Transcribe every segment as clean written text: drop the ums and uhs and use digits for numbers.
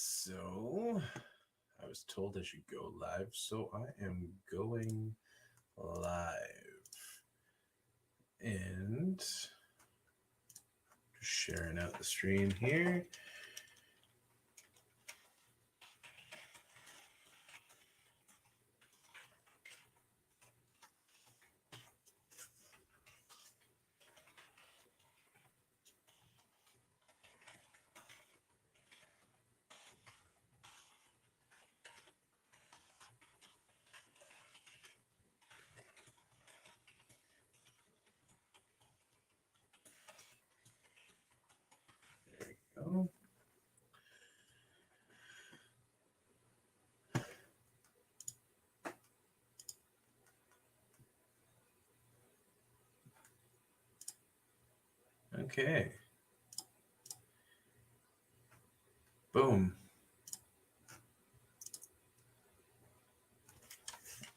So, I was told I should go live, so I am going live. And just sharing out the stream here. Oh. Okay. Boom.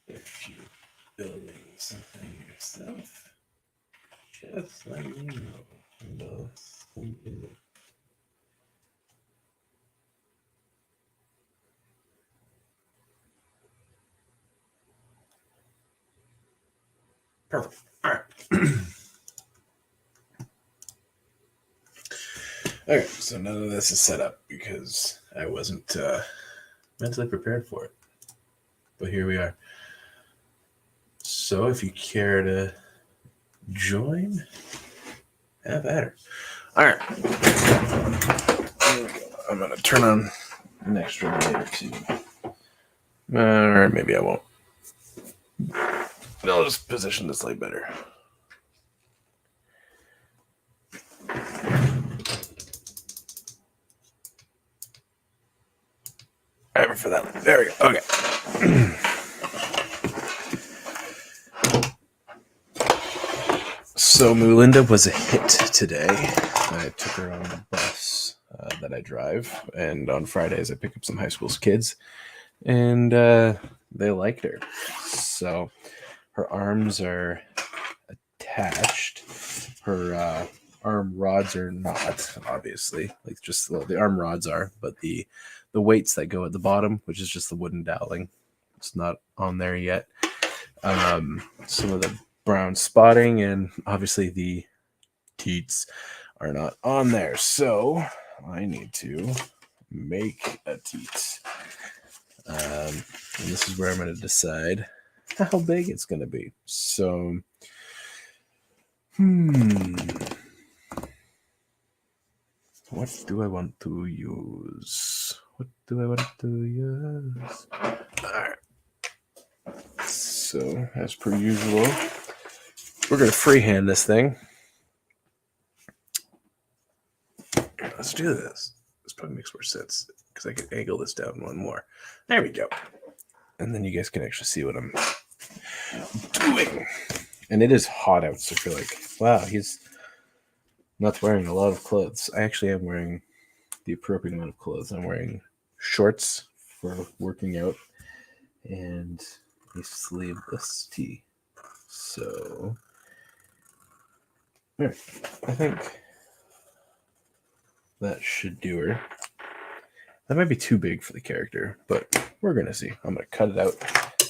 If you're building something yourself, just let me know. Perfect. All right. Okay, so none of this is set up because I wasn't mentally prepared for it. But here we are. So if you care to join, have at her. All right. I'm going to turn on an extra later too. Or maybe I won't. I'll just position this light better. All right, for that. There we go. Okay. So Moolinda was a hit today. I took her on the bus that I drive, and on Fridays I pick up some high school kids, and they liked her. So her arms are attached. Her arm rods are not, obviously. Like just the arm rods are, but the weights that go at the bottom, which is just the wooden doweling, it's not on there yet. Some of the brown spotting and obviously the teats are not on there. So I need to make a teat. And this is where I'm going to decide how big it's going to be. So, what do I want to use? All right. So, as per usual, we're going to freehand this thing. Let's do this. This probably makes more sense because I can angle this down one more. There we go. And then you guys can actually see what I'm doing. And it is hot out, so I feel like, wow, he's not wearing a lot of clothes. I actually am wearing the appropriate amount of clothes. I'm wearing shorts for working out and a sleeveless tee. So, yeah, I think that should do her. That might be too big for the character, but we're going to see. I'm going to cut it out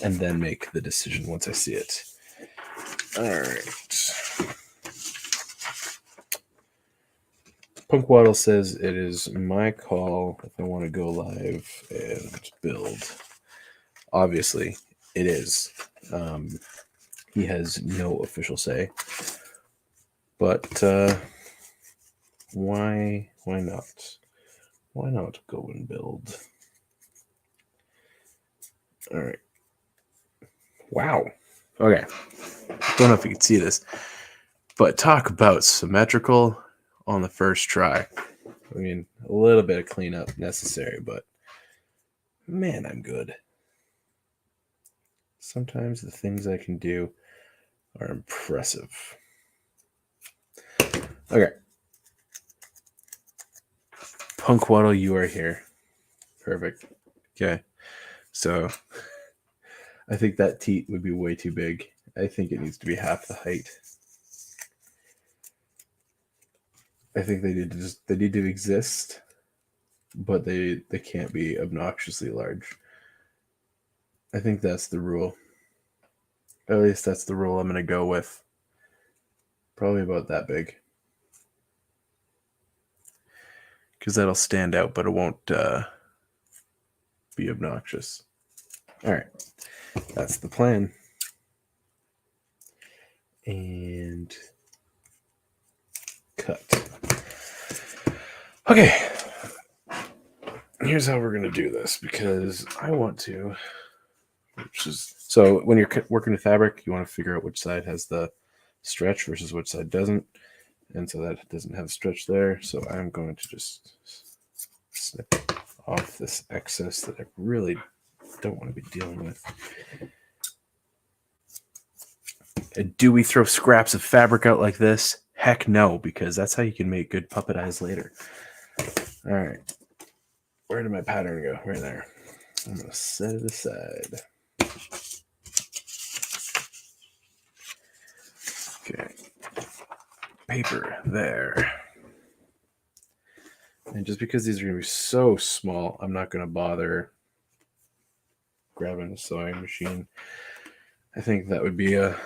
and then make the decision once I see it. All right. Punk Waddle says it is my call if I want to go live and build. Obviously, it is. He has no official say. But why not? Why not go and build? All right. Wow. Okay. Don't know if you can see this, but talk about symmetrical on the first try. I mean, a little bit of cleanup necessary, but man, I'm good. Sometimes the things I can do are impressive. Okay. Punk Waddle, you are here. Perfect. Okay. So I think that teat would be way too big. I think it needs to be half the height. I think they need to exist. but they can't be obnoxiously large. I think that's the rule. At least that's the rule I'm going to go with. Probably about that big. Because that'll stand out, but it won't be obnoxious. All right. That's the plan. And cut. Okay. Here's how we're going to do this, because I want to, which is, so when you're working with fabric, you want to figure out which side has the stretch versus which side doesn't. And so that doesn't have stretch there. So I'm going to just snip off this excess that I really don't want to be dealing with. And do we throw scraps of fabric out like this? Heck no, because that's how you can make good puppet eyes later. All right. Where did my pattern go? Right there. I'm going to set it aside. Okay. Paper there. And just because these are going to be so small, I'm not going to bother grabbing a sewing machine. I think that would be a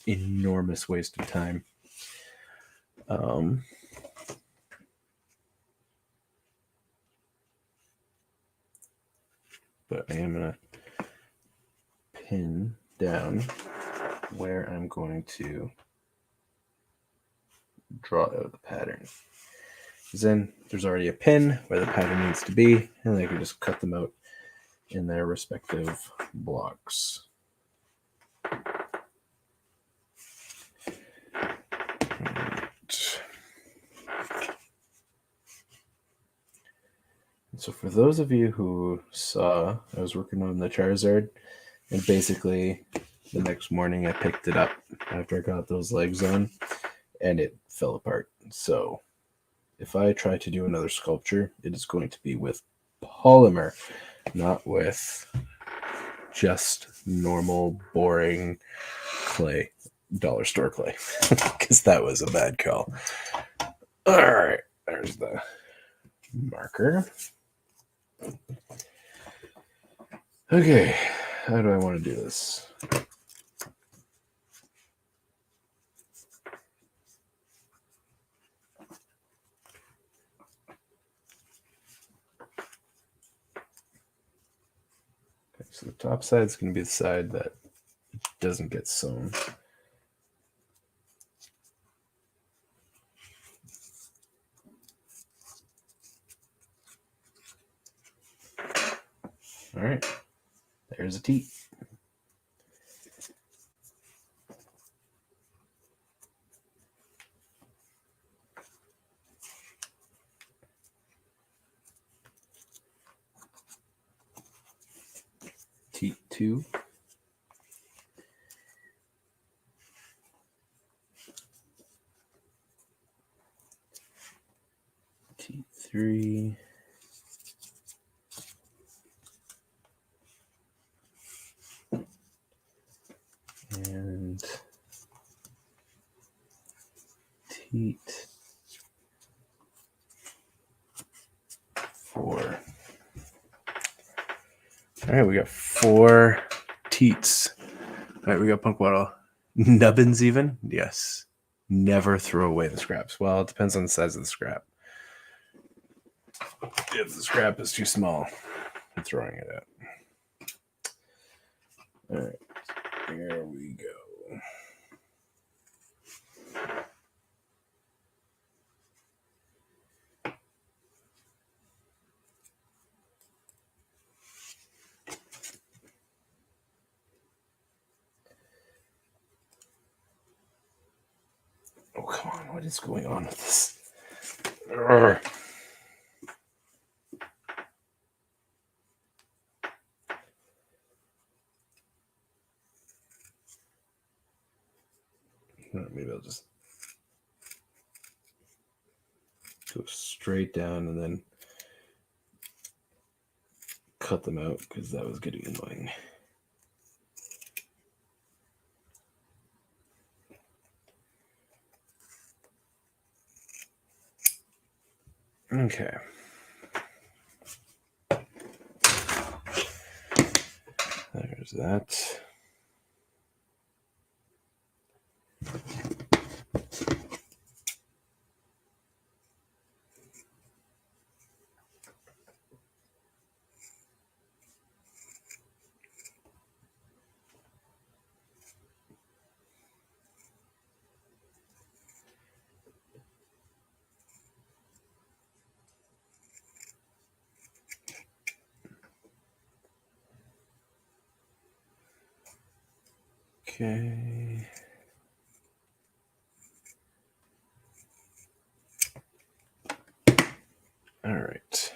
enormous waste of time. But I am going to pin down where I'm going to draw out the pattern. Because then there's already a pin where the pattern needs to be, and I can just cut them out in their respective blocks. So for those of you who saw, I was working on the Charizard, and basically the next morning I picked it up after I got those legs on, and it fell apart. So if I try to do another sculpture, it is going to be with polymer, not with just normal, boring clay, dollar store clay, because that was a bad call. All right, there's the marker. Okay, how do I want to do this? Okay, so the top side is going to be the side that doesn't get sewn. All right, there's a teat. Teat 2. Teat 3. And teat 4. All right, we got 4 teats. All right, we got punk bottle. Nubbins even? Yes. Never throw away the scraps. Well, it depends on the size of the scrap. If the scrap is too small, I'm throwing it out. All right, here we go. Oh, come on. What is going on with this? Urgh. Maybe I'll just go straight down and then cut them out, because that was getting annoying. Okay. There's that. Okay. All right.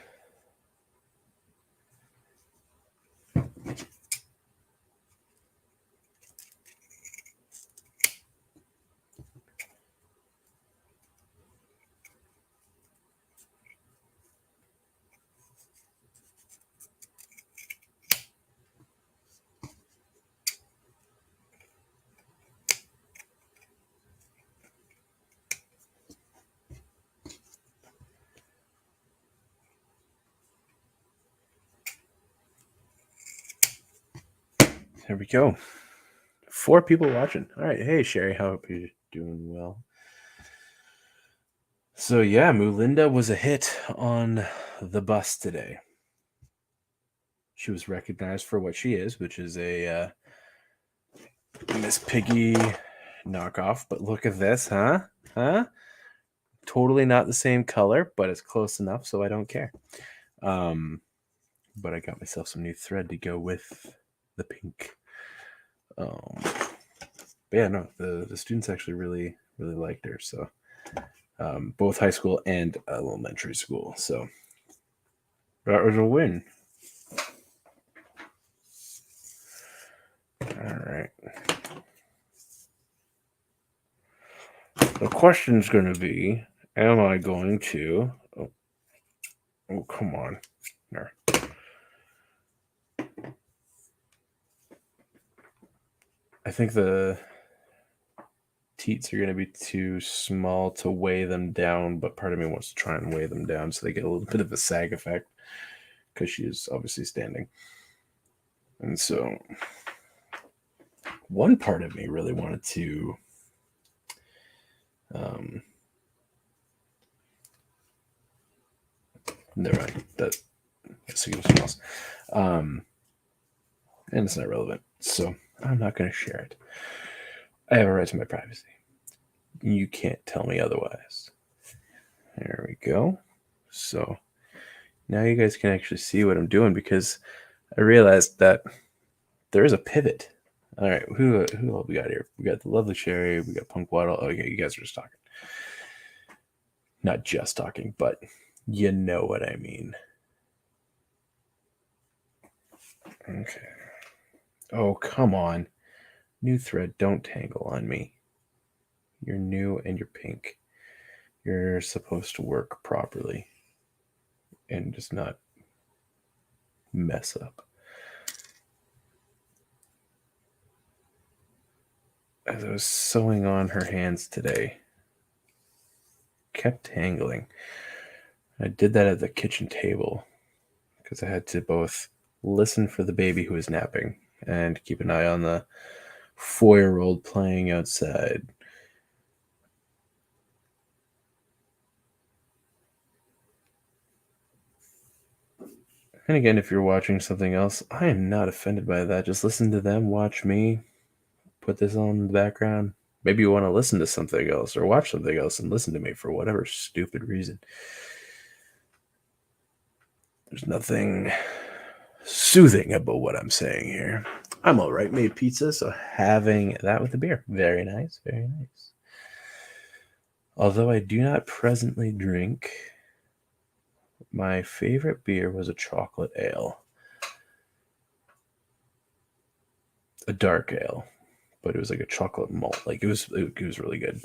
There we go. 4 people watching. All right. Hey, Sherry. Hope you're doing well. So, yeah, Moolinda was a hit on the bus today. She was recognized for what she is, which is a Miss Piggy knockoff. But look at this, huh? Huh? Totally not the same color, but it's close enough, so I don't care. But I got myself some new thread to go with the pink. But yeah, no, the students actually really liked her. So both high school and elementary school. So that was a win. All right. The question's going to be, am I going to... Oh, come on. There. I think the teats are going to be too small to weigh them down, but part of me wants to try and weigh them down so they get a little bit of a sag effect because she is obviously standing. And so one part of me really wanted to never mind. That's something else. And it's not relevant. So I'm not going to share it. I have a right to my privacy. You can't tell me otherwise. There we go. So now you guys can actually see what I'm doing because I realized that there is a pivot. All right, who all we got here? We got the lovely Sherry. We got Punk Waddle. Oh, yeah, you guys are just talking. Not just talking, but you know what I mean. Okay. Oh, come on. New thread, don't tangle on me. You're new and you're pink. You're supposed to work properly and just not mess up. As I was sewing on her hands today, kept tangling. I did that at the kitchen table because I had to both listen for the baby who was napping and keep an eye on the 4-year-old playing outside. And again, if you're watching something else, I am not offended by that. Just listen to them, watch me, put this on in the background. Maybe you want to listen to something else or watch something else and listen to me for whatever stupid reason. There's nothing soothing about what I'm saying here. I'm all right. Made pizza, so having that with a beer. Very nice, very nice. Although I do not presently drink, my favorite beer was a chocolate ale. A dark ale, but it was like a chocolate malt. Like it was really good.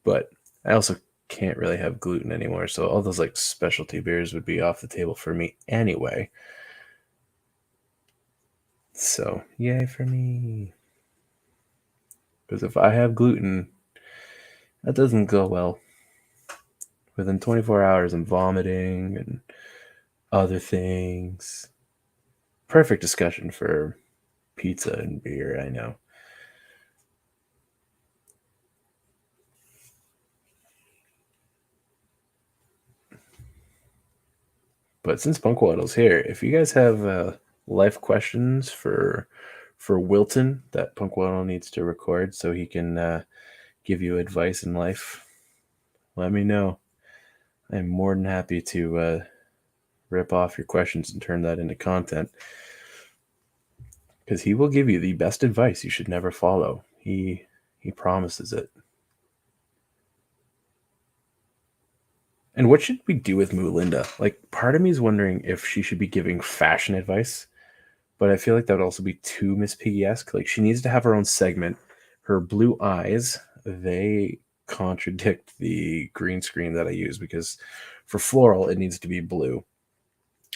But I also can't really have gluten anymore, so all those like specialty beers would be off the table for me anyway. So yay for me. Because if I have gluten, that doesn't go well. Within 24 hours, I'm vomiting and other things. Perfect discussion for Pizza and beer, I know. But since Punkwaddle's here, if you guys have life questions for Wilton that Punkwaddle needs to record so he can give you advice in life, let me know. I'm more than happy to rip off your questions and turn that into content, because he will give you the best advice you should never follow. He promises it. And what should we do with Moolinda? Like, part of me is wondering if she should be giving fashion advice, but I feel like that would also be too Miss Piggy-esque. Like, she needs to have her own segment. Her blue eyes, they contradict the green screen that I use, because for floral, it needs to be blue.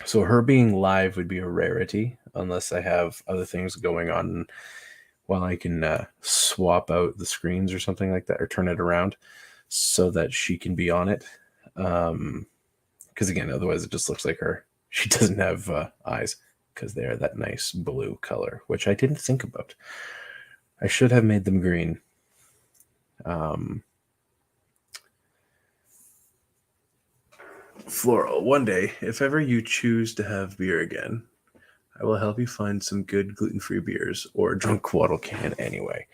So her being live would be a rarity unless I have other things going on while I can swap out the screens or something like that, or turn it around so that she can be on it. Because again, otherwise it just looks like her. She doesn't have eyes because they are that nice blue color, which I didn't think about. I should have made them green. Floral, one day, if ever you choose to have beer again, I will help you find some good gluten-free beers, or drunk Waddle can anyway.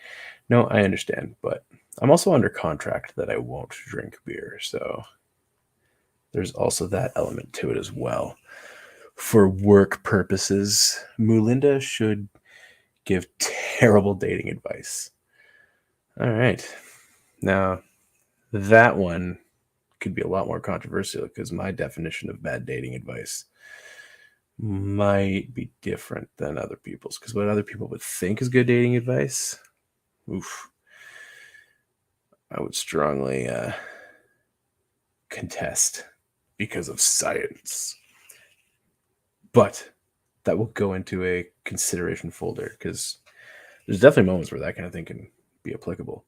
No, I understand, but I'm also under contract that I won't drink beer, so there's also that element to it as well. For work purposes, Moolinda should give terrible dating advice. All right. Now, that one could be a lot more controversial because my definition of bad dating advice might be different than other people's. Because what other people would think is good dating advice, oof, I would strongly contest because of science. But that will go into a consideration folder, because there's definitely moments where that kind of thing can be applicable.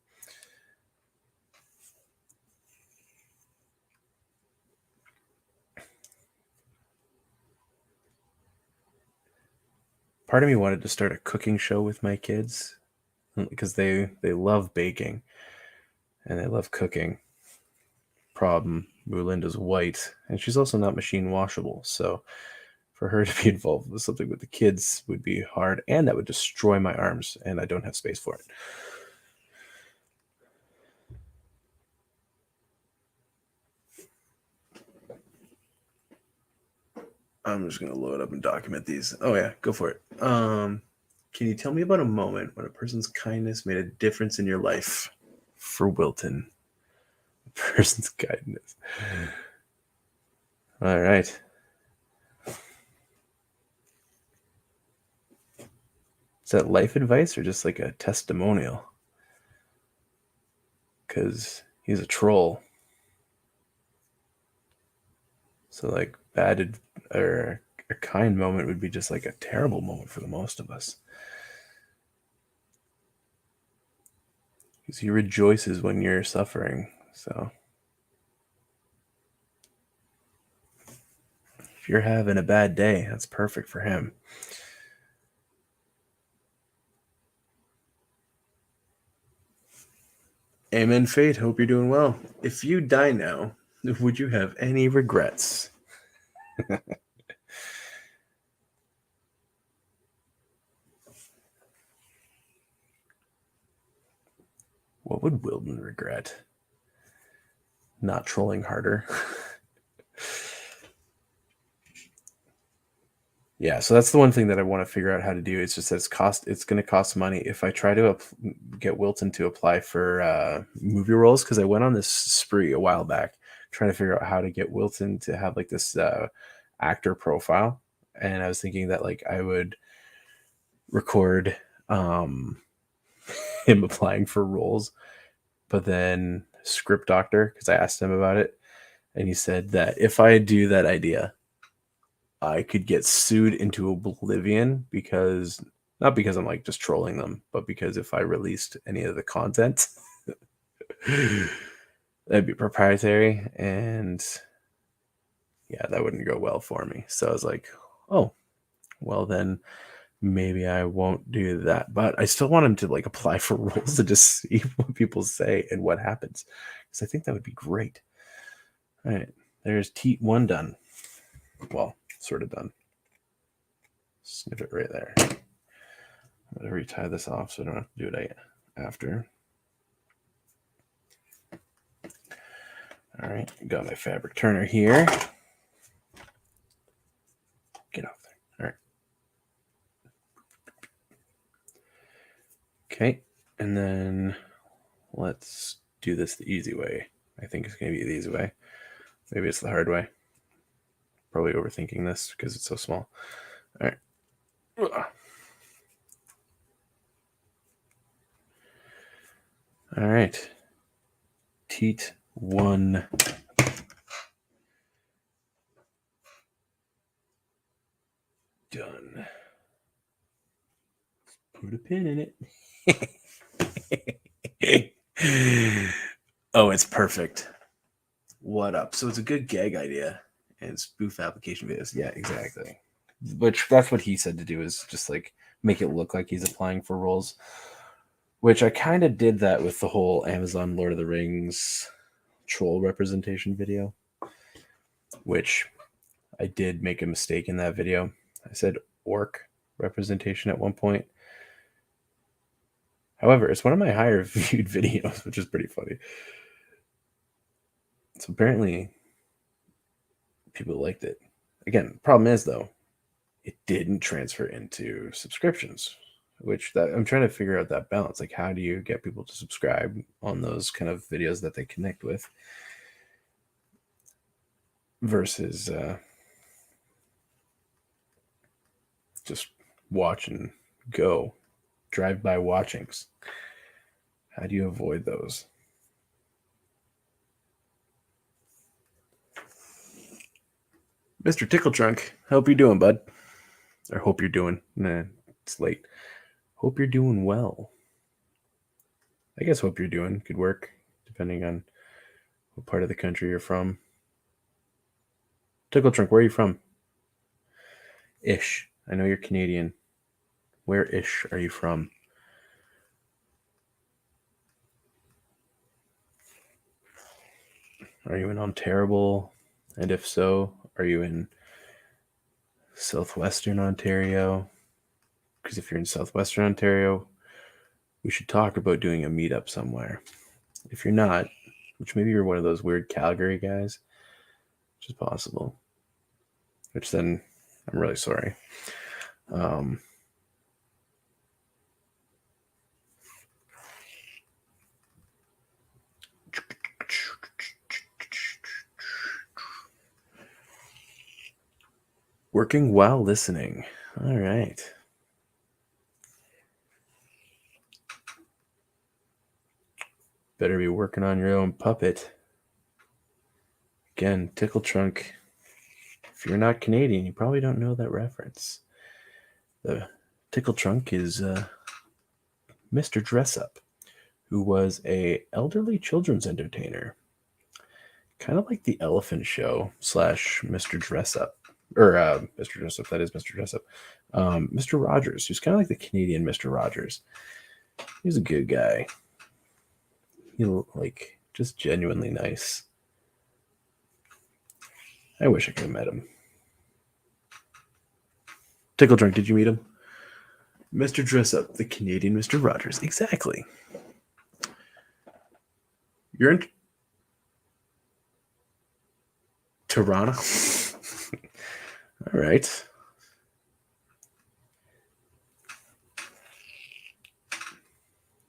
Part of me wanted to start a cooking show with my kids because they love baking and they love cooking. Problem, Moolinda's white, and she's also not machine washable, so for her to be involved with something with the kids would be hard, and that would destroy my arms, and I don't have space for it. I'm just gonna load up and document these. Oh yeah, go for it. Can you tell me about a moment when a person's kindness made a difference in your life? For Wilton, a person's kindness. All right. Is that life advice or just like a testimonial? Because he's a troll. So like or a kind moment would be just like a terrible moment for the most of us. Because he rejoices when you're suffering. So if you're having a bad day, that's perfect for him. Amen, Fate. Hope you're doing well. If you die now, would you have any regrets? What would Wilton regret? Not trolling harder. Yeah, so that's the one thing that I want to figure out how to do. It's just that it's going to cost money if I try to get Wilton to apply for movie roles, because I went on this spree a while back trying to figure out how to get Wilton to have like this actor profile, and I was thinking that like I would record him applying for roles, but then script doctor, because I asked him about it, and he said that if I do that idea, I could get sued into oblivion, because not because I'm like just trolling them, but because if I released any of the content, that'd be proprietary, and yeah, that wouldn't go well for me. So I was like, oh, well then maybe I won't do that. But I still want him to like apply for roles to just see what people say and what happens, because I think that would be great. All right, there's Teat 1 done. Well, sort of done. Snip it right there. I'm going to retie this off so I don't have to do it after. All right, got my fabric turner here. Get off there. All right. Okay, and then let's do this the easy way. I think it's going to be the easy way. Maybe it's the hard way. Probably overthinking this because it's so small. All right. All right. Teat 1. Done. Let's put a pin in it. Oh, it's perfect. What up? So it's a good gag idea and spoof application videos. Yeah, exactly. Which that's what he said to do, is just like make it look like he's applying for roles. Which I kind of did that with the whole Amazon Lord of the Rings troll representation video. Which I did make a mistake in that video. I said orc representation at one point. However, it's one of my higher viewed videos, which is pretty funny. So apparently people liked it. Again, problem is though, it didn't transfer into subscriptions, which that I'm trying to figure out that balance. Like, how do you get people to subscribe on those kind of videos that they connect with versus just watch and go, drive-by watchings? How do you avoid those? Mr. Tickle Trunk, hope you're doing, bud. Or hope you're doing. Nah, it's late. Hope you're doing well. I guess hope you're doing could work, depending on what part of the country you're from. Tickle Trunk, where are you from? Ish. I know you're Canadian. Where ish are you from? Are you in Ontario? And if so, are you in Southwestern Ontario? Because if you're in Southwestern Ontario, we should talk about doing a meetup somewhere. If you're not, which maybe you're one of those weird Calgary guys, which is possible, which then I'm really sorry. Working while listening. All right. Better be working on your own puppet. Again, Tickle Trunk. If you're not Canadian, you probably don't know that reference. The Tickle Trunk is Mr. Dressup, who was a elderly children's entertainer. Kind of like the Elephant Show / Mr. Dressup. Or Mr. Dressup, that is Mr. Dressup. Mr. Rogers, who's kind of like the Canadian Mr. Rogers. He's a good guy. He like just genuinely nice. I wish I could have met him. Tickle Drunk, did you meet him? Mr. Dressup, the Canadian Mr. Rogers. Exactly. You're in Toronto? All right.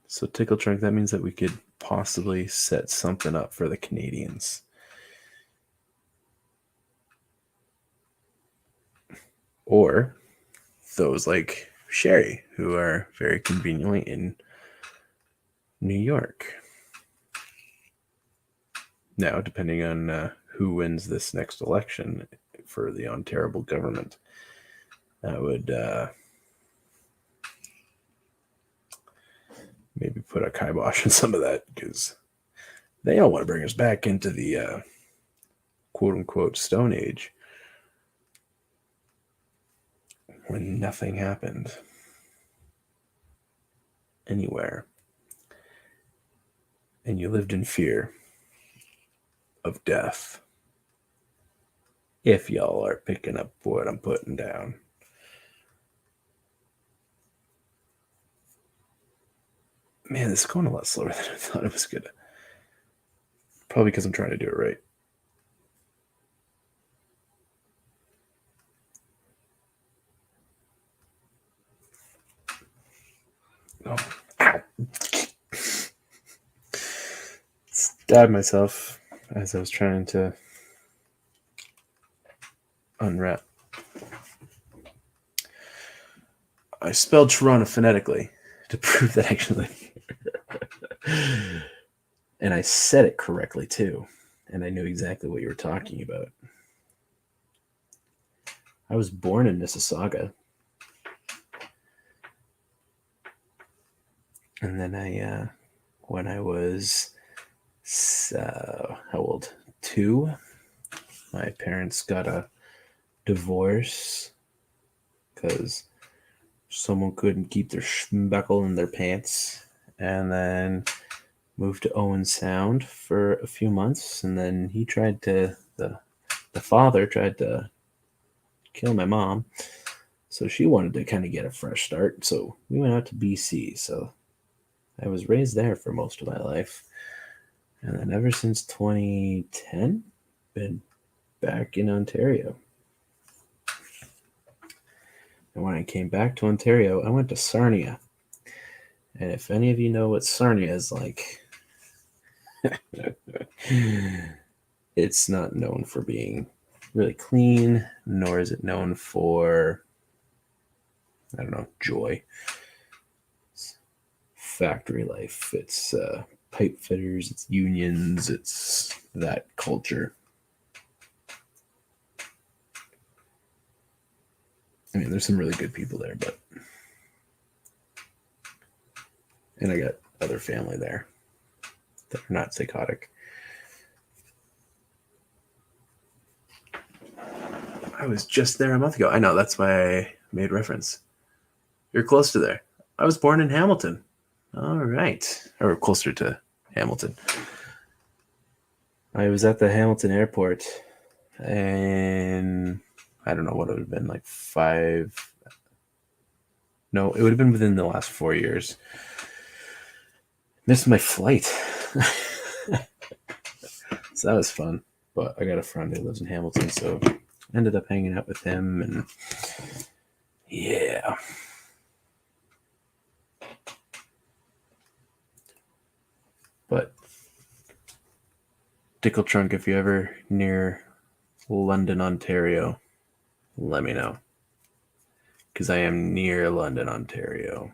So Tickle Trunk, that means that we could possibly set something up for the Canadians. Or those like Sherry, who are very conveniently in New York. Now, depending on who wins this next election for the Ontario government, that would maybe put a kibosh on some of that, because they don't want to bring us back into the quote-unquote Stone Age, when nothing happened anywhere, and you lived in fear of death. If y'all are picking up what I'm putting down. Man, this is going a lot slower than I thought it was gonna. Probably because I'm trying to do it right. Oh, ow. Stabbed myself as I was trying to unwrap. I spelled Toronto phonetically to prove that actually. And I said it correctly too. And I knew exactly what you were talking about. I was born in Mississauga. And then when I was, how old? 2, my parents got a divorce because someone couldn't keep their schmeckle in their pants. And then moved to Owen Sound for a few months. And then he tried to, the father tried to kill my mom. So she wanted to kind of get a fresh start. So we went out to BC. So I was raised there for most of my life. And then ever since 2010, been back in Ontario. And when I came back to Ontario, I went to Sarnia. And if any of you know what Sarnia is like, it's not known for being really clean, nor is it known for, I don't know, joy. It's factory life. It's pipe fitters, it's unions, it's that culture. I mean, there's some really good people there, but. And I got other family there that are not psychotic. I was just there a month ago. I know, that's why I made reference. You're close to there. I was born in Hamilton. All right. Or closer to Hamilton. I was at the Hamilton airport, and I don't know what it would have been, like 5. No, it would have been within the last 4 years. Missed my flight. So that was fun. But I got a friend who lives in Hamilton, so I ended up hanging out with him, and yeah. But Tickle Trunk, if you're ever near London, Ontario, let me know. Because I am near London, Ontario.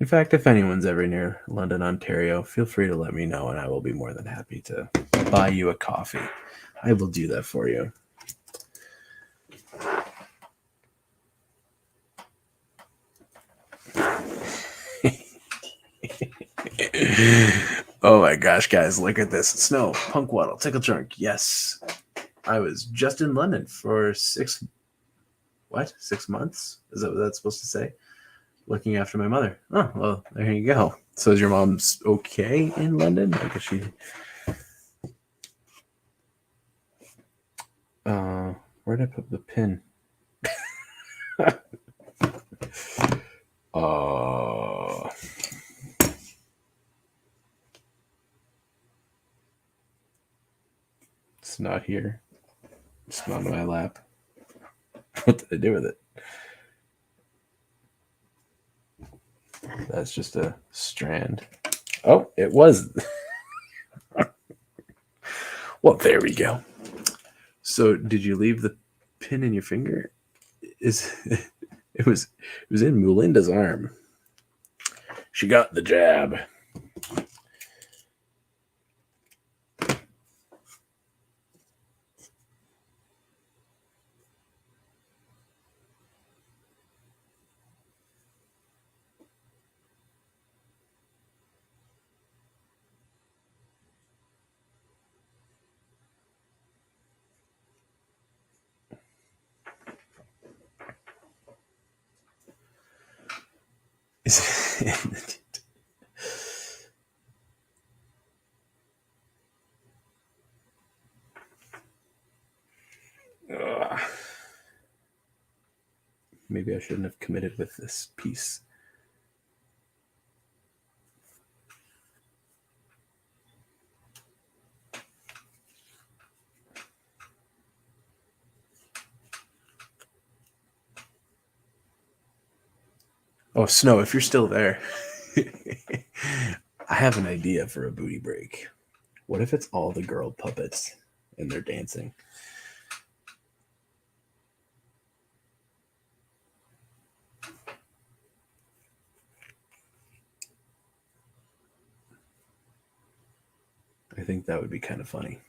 In fact, if anyone's ever near London, Ontario, feel free to let me know, and I will be more than happy to buy you a coffee. I will do that for you. Oh my gosh, guys, look at this. Snow, Punk Waddle, Tickle Trunk. Yes. I was just in London for 6 months? Is that what that's supposed to say? Looking after my mother. Oh, well, there you go. So is your mom's okay in London? Like, is she... where did I put the pin? It's not here. It's not on my lap. What did I do with it? That's just a strand. Oh, it was. Well, there we go. So, did you leave the pin in your finger? It was in Moolinda's arm. She got the jab. Ugh. Maybe I shouldn't have committed with this piece. Oh, Snow, if you're still there, I have an idea for a booty break. What if it's all the girl puppets and they're dancing? I think that would be kind of funny.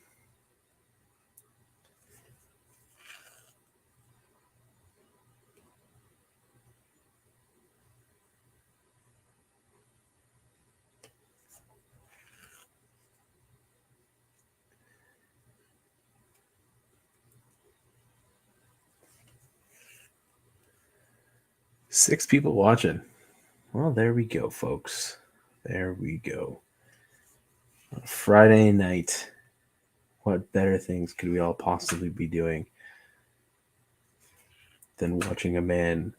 Six people watching. Well, there we go, folks. There we go. Friday night. What better things could we all possibly be doing than watching a man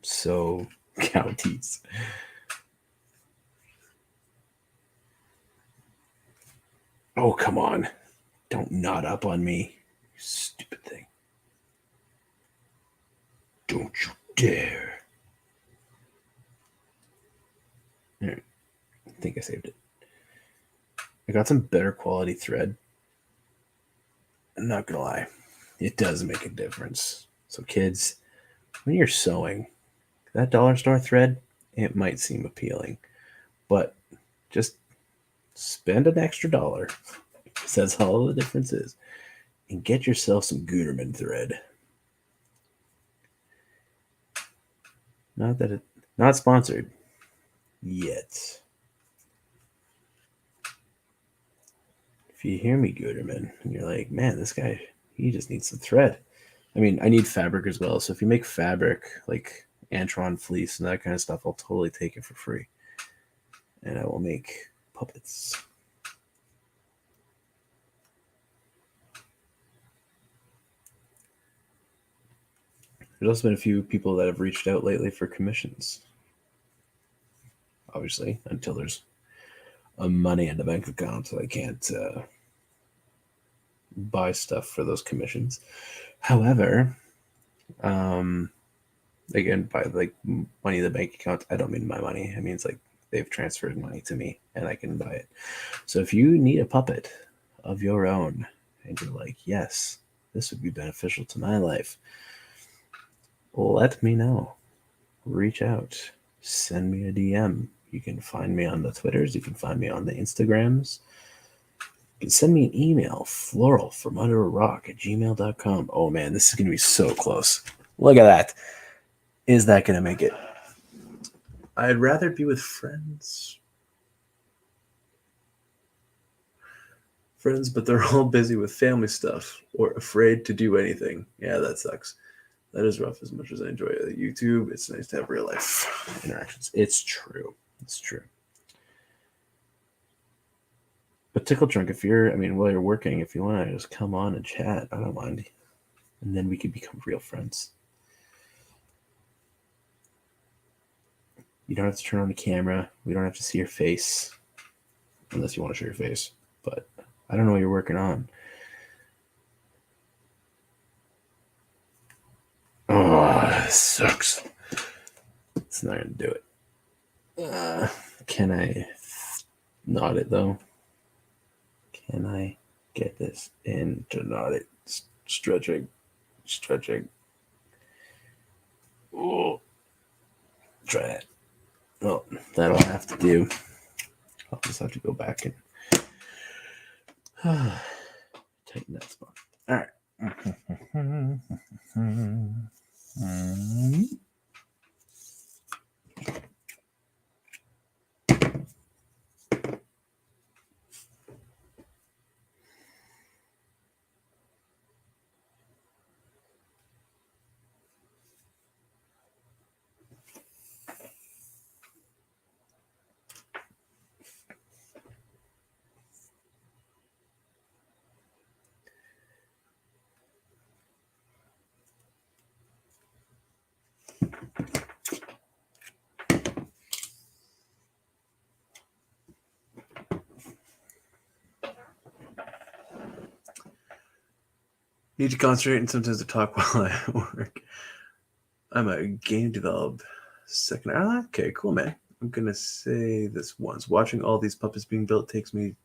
sew cow teats? Oh, come on. Don't nod up on me, you stupid thing. Don't you dare. Right, I think I saved it. I got some better quality thread. I'm not gonna lie, it does make a difference. So, kids, when you're sewing, that dollar store thread, it might seem appealing, but just spend an extra dollar, because that's all the difference is, and get yourself some Guterman thread. Not that it, not sponsored yet. If you hear me, Guterman, and you're like, man, this guy, he just needs some thread. I mean, I need fabric as well. So if you make fabric like Antron fleece and that kind of stuff, I'll totally take it for free. And I will make puppets. There's also been a few people that have reached out lately for commissions. Obviously, until there's money in the bank account, so I can't buy stuff for those commissions. However, um, again, by like money in the bank account, I don't mean my money. I mean it's like they've transferred money to me and I can buy it. So if you need a puppet of your own and you're like, yes, this would be beneficial to my life, let me know. Reach out. Send me a DM. You can find me on the Twitters. You can find me on the Instagrams. You can send me an email, floralfromundeраrock@gmail.com. Oh man, this is going to be so close. Look at that. Is that going to make it? I'd rather be with friends. Friends, but they're all busy with family stuff or afraid to do anything. Yeah, that sucks. That is rough. As much as I enjoy YouTube, it's nice to have real life interactions. It's true. It's true. But Tickle Trunk, if you're, I mean, while you're working, if you want to just come on and chat, I don't mind. And then we can become real friends. You don't have to turn on the camera. We don't have to see your face. Unless you want to show your face. But I don't know what you're working on. Oh, this sucks. It's not going to do it. Can I knot it, though? Can I get this in to knot it? Stretching. Oh, try it. Well, that'll have to do. I'll just have to go back and tighten that spot. All right. Need to concentrate and sometimes I talk while I work. I'm a game developer. Second. Okay, cool, man. I'm gonna say this once. Watching all these puppets being built takes me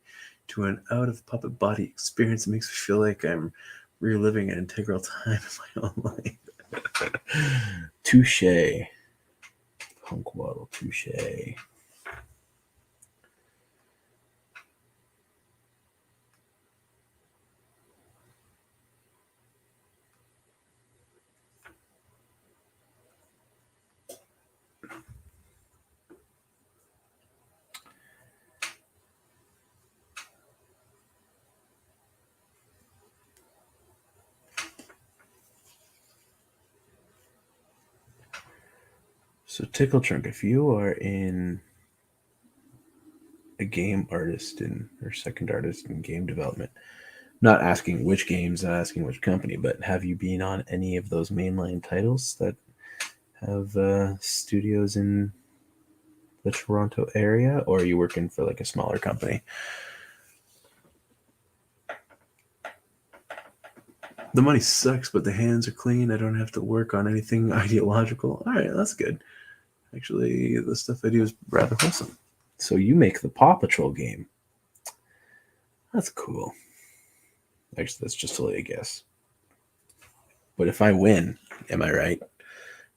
to an out of puppet body experience. It makes me feel like I'm reliving an integral time in my own life. Touche. Punk waddle, touche. So Tickle Trunk, if you are in a game artist or second artist in game development, not asking which games, not asking which company, but have you been on any of those mainline titles that have studios in the Toronto area, or are you working for like a smaller company? The money sucks, but the hands are clean. I don't have to work on anything ideological. All right, that's good. Actually, the stuff I do is rather wholesome. So you make the Paw Patrol game. That's cool. Actually, that's just totally a guess. But if I win, am I right?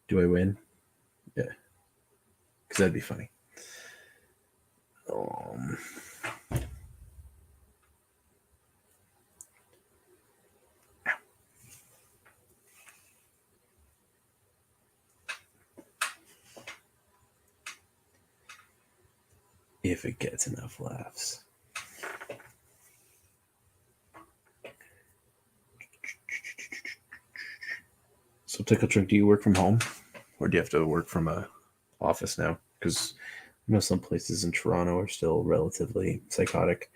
Do I win? Yeah. Because that'd be funny. If it gets enough laughs. So, Tickle Trick, do you work from home? Or do you have to work from a office now? Because some places in Toronto are still relatively psychotic.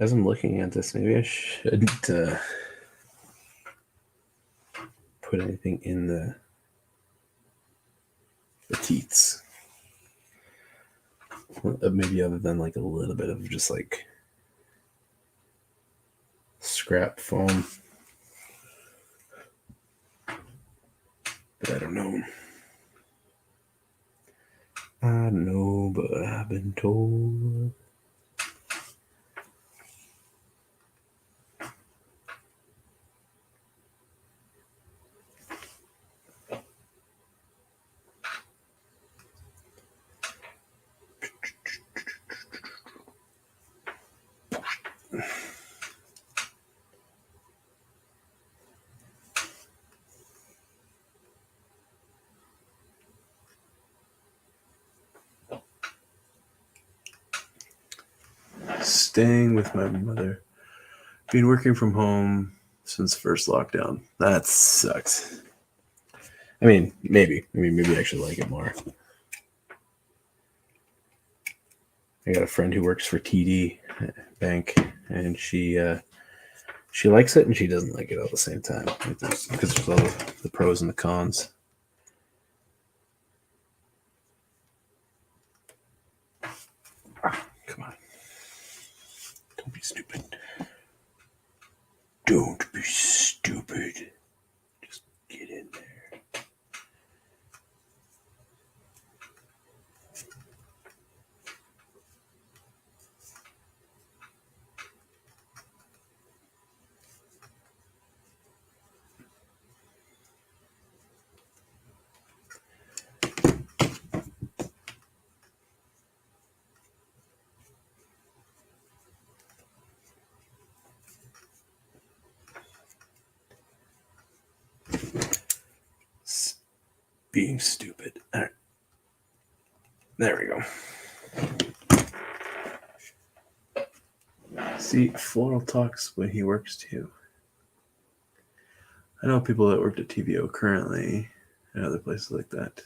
As I'm looking at this, maybe I shouldn't put anything in the teats. Maybe other than like a little bit of just like scrap foam. But I don't know. I don't know, but I've been told. Staying with my mother. Been working from home since first lockdown. That sucks. I mean, maybe. Maybe I actually like it more. I got a friend who works for TD Bank, and she likes it and she doesn't like it all at the same time. Because there's all the pros and the cons. Come on. Don't be stupid. Don't be stupid. Just get in there. Being stupid. All right. There we go. See, Floral talks when he works too. I know people that worked at TVO currently and other places like that.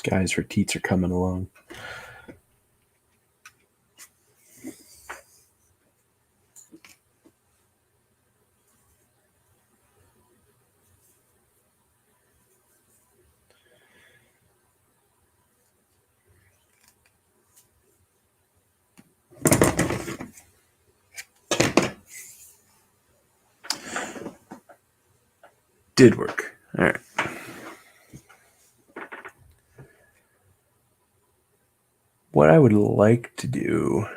Guys, her teats are coming along. Did work. All right. What I would like to do,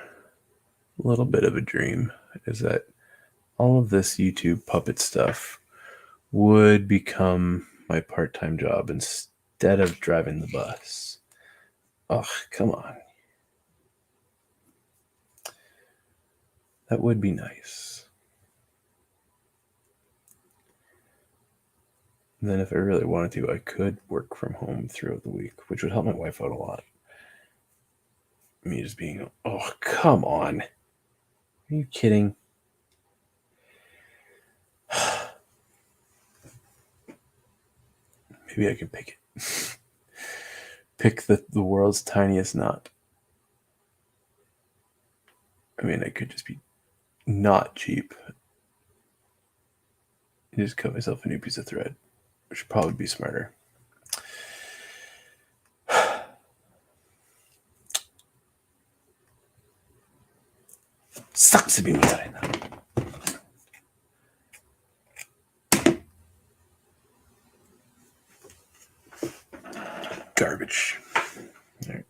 a little bit of a dream, is that all of this YouTube puppet stuff would become my part-time job instead of driving the bus. Oh, come on. That would be nice. And then if I really wanted to, I could work from home throughout the week, which would help my wife out a lot. Me just being, oh, come on. Are you kidding? Maybe I can pick it. Pick the world's tiniest knot. I mean, I could just be not cheap. And just cut myself a new piece of thread, which would probably be smarter. Sucks to be inside now. Garbage. Right.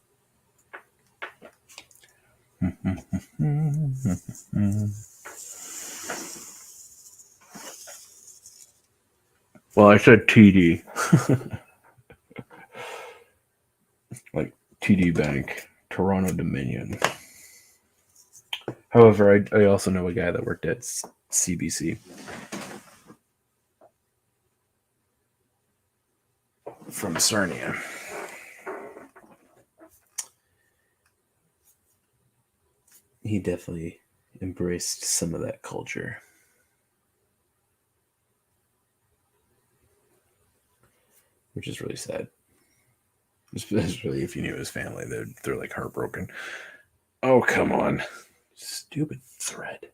Well, I said TD. Like TD Bank, Toronto Dominion. However, I also know a guy that worked at CBC. From Sarnia. He definitely embraced some of that culture. Which is really sad. Especially if you knew his family, they're like heartbroken. Oh, come on. Stupid thread.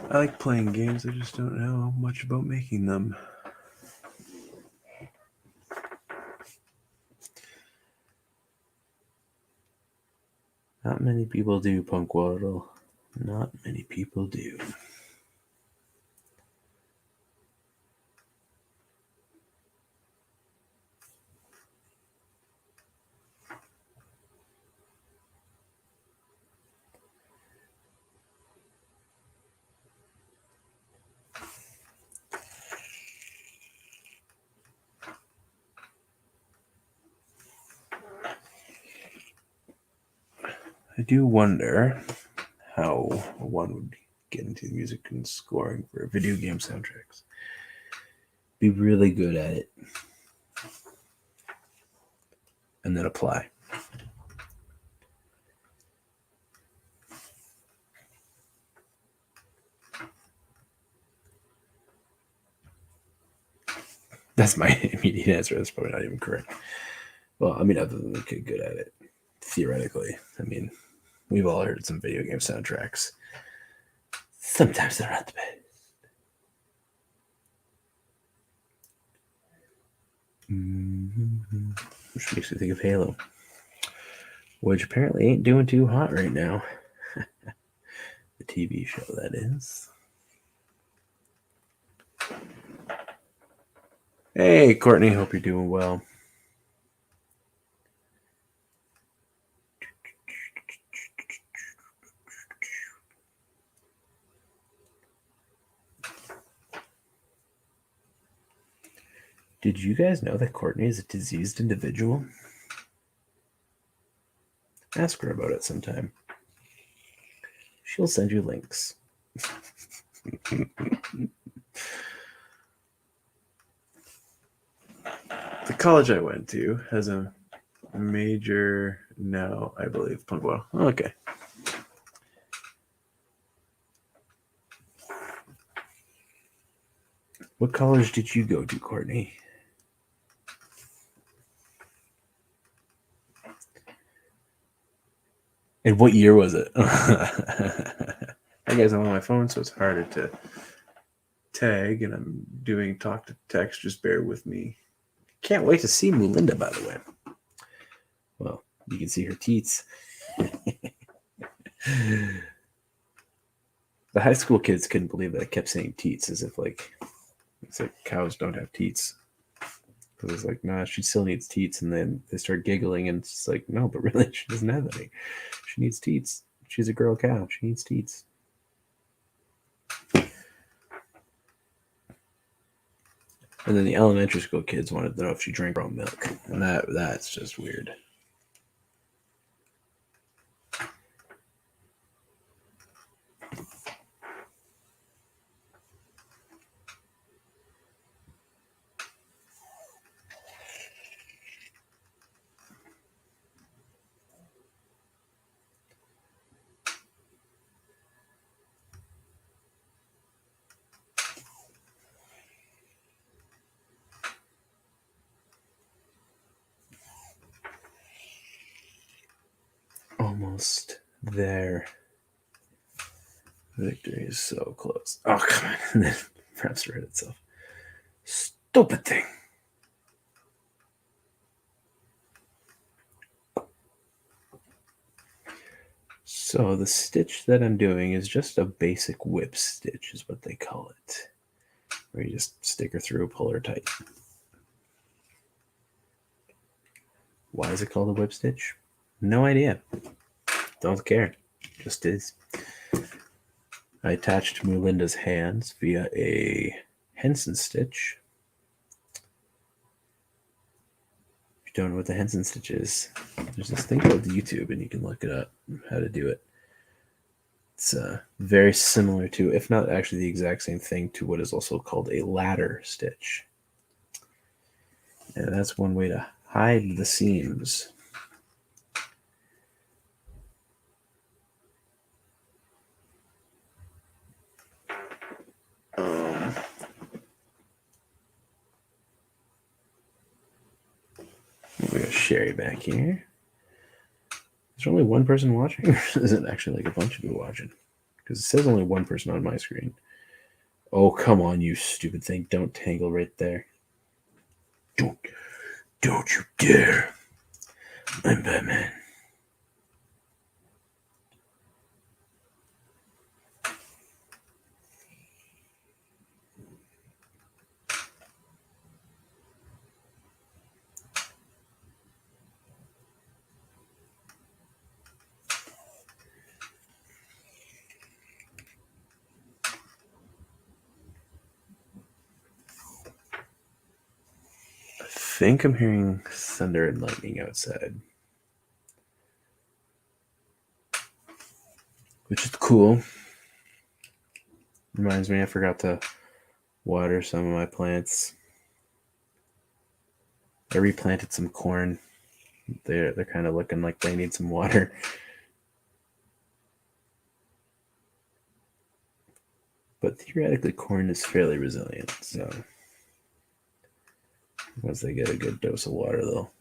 I like playing games, I just don't know much about making them. Not many people do, Punk Waddle. Not many people do. I do wonder how one would get into music and scoring for video game soundtracks. Be really good at it. And then apply. That's my immediate answer. That's probably not even correct. Well, I mean, other than okay, good at it, theoretically. I mean, we've all heard some video game soundtracks. Sometimes they're not the best. Mm-hmm. Which makes me think of Halo, which apparently ain't doing too hot right now. The TV show, that is. Hey, Courtney, hope you're doing well. Did you guys know that Courtney is a diseased individual? Ask her about it sometime. She'll send you links. The college I went to has a major now, I believe. Well, okay. What college did you go to, Courtney? And what year was it? I guess I'm on my phone, so it's harder to tag, and I'm doing talk to text. Just bear with me. Can't wait to see Moolinda, by the way. Well, you can see her teats. The high school kids couldn't believe that I kept saying teats as if like it's like cows don't have teats. Because it's like, nah, she still needs teats. And then they start giggling, and it's like, no, but really, she doesn't have any. She needs teats. She's a girl cow. She needs teats. And then the elementary school kids wanted to know if she drank her own milk. And that's just weird. Almost there. Victory is so close. Oh, come on. And then perhaps read itself. Stupid thing. So the stitch that I'm doing is just a basic whip stitch is what they call it. Where you just stick her through, pull her tight. Why is it called a whip stitch? No idea. Don't care. Just is. I attached Moolinda's hands via a Henson stitch. If you don't know what the Henson stitch is, there's this thing called YouTube, and you can look it up, how to do it. It's very similar to, if not actually the exact same thing, to what is also called a ladder stitch. And that's one way to hide the seams. We got Sherry back here. Is there only one person watching? Or is it actually like a bunch of people watching? Because it says only one person on my screen. Oh, come on, you stupid thing. Don't tangle right there. Don't you dare. I'm Batman. I think I'm hearing thunder and lightning outside, which is cool. Reminds me, I forgot to water some of my plants. I replanted some corn. They're kind of looking like they need some water. But theoretically, corn is fairly resilient. So once they get a good dose of water, they'll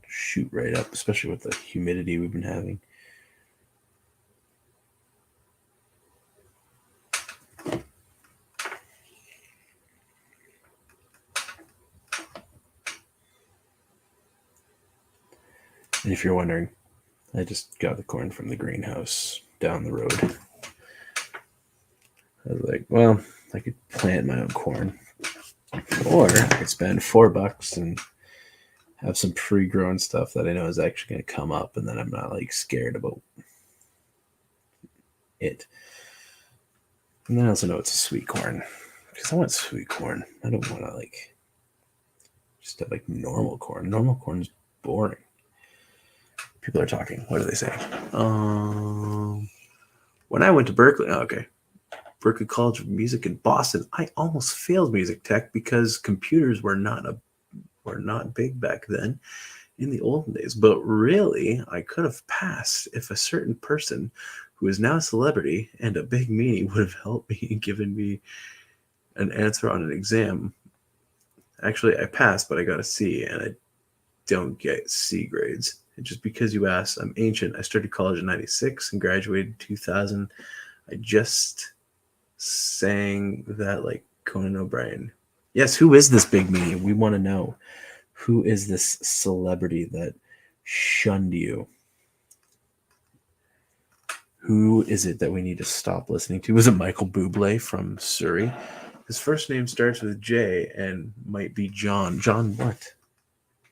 shoot right up, especially with the humidity we've been having. And if you're wondering, I just got the corn from the greenhouse down the road. I was like, well, I could plant my own corn. Or I could spend $4 and have some pre-grown stuff that I know is actually going to come up, and then I'm not like scared about it. And then I also know it's a sweet corn, because I want sweet corn. I don't want to like just have like normal corn. Normal corn is boring. People are talking. What do they say? When I went to Berkeley, Berkeley College of Music in Boston, I almost failed music tech because computers were not big back then in the olden days. But really, I could have passed if a certain person who is now a celebrity and a big meanie would have helped me and given me an answer on an exam. Actually, I passed, but I got a C, and I don't get C grades. And just because you asked, I'm ancient. I started college in 96 and graduated in 2000. I just sang that like Conan O'Brien. Yes, who is this big meanie? We want to know. Who is this celebrity that shunned you? Who is it that we need to stop listening to? Was it Michael Bublé from Surrey? His first name starts with J and might be John. John what?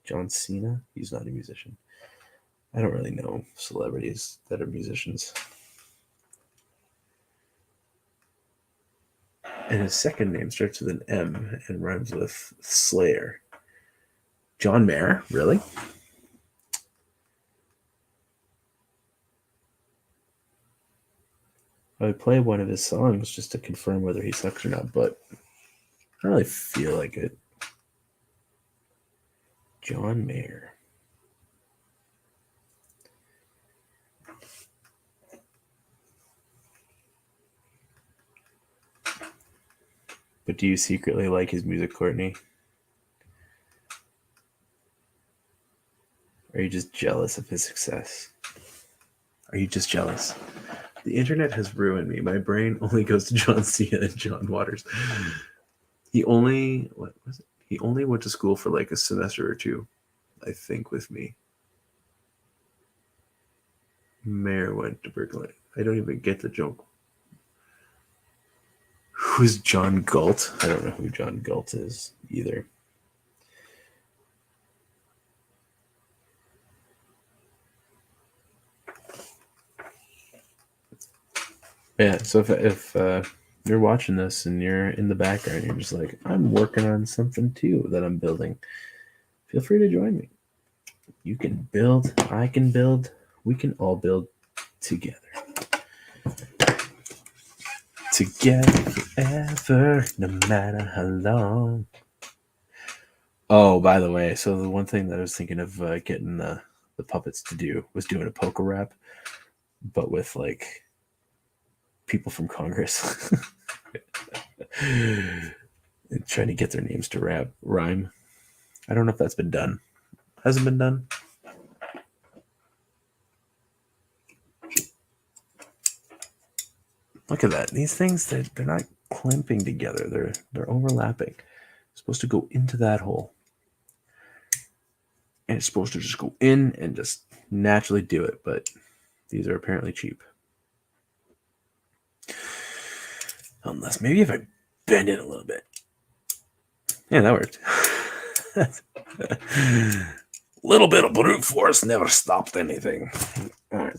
John Cena? He's not a musician. I don't really know celebrities that are musicians. And his second name starts with an M and rhymes with Slayer. John Mayer? Really? I would play one of his songs just to confirm whether he sucks or not, but I don't really feel like it. John Mayer. But do you secretly like his music, Courtney? Or are you just jealous of his success? Are you just jealous? The internet has ruined me. My brain only goes to John Cena and John Waters. He only He only went to school for like a semester or two, I think, with me. Mayer went to Berkeley. I don't even get the joke. Who's John Galt? I don't know who John Galt is either. Yeah, so if you're watching this and you're in the background, you're just like, I'm working on something too that I'm building, feel free to join me. You can build, I can build, we can all build together. Together forever, no matter how long. Oh, by the way, so the one thing that I was thinking of getting the puppets to do was doing a poker rap, but with like people from Congress. And trying to get their names to rhyme. I don't know if that's been done. Hasn't been done? Look at that. These things, they're not clamping together. They're overlapping. It's supposed to go into that hole. And it's supposed to just go in and just naturally do it. But these are apparently cheap. Unless maybe if I bend it a little bit. Yeah, that worked. Little bit of brute force never stopped anything. All right.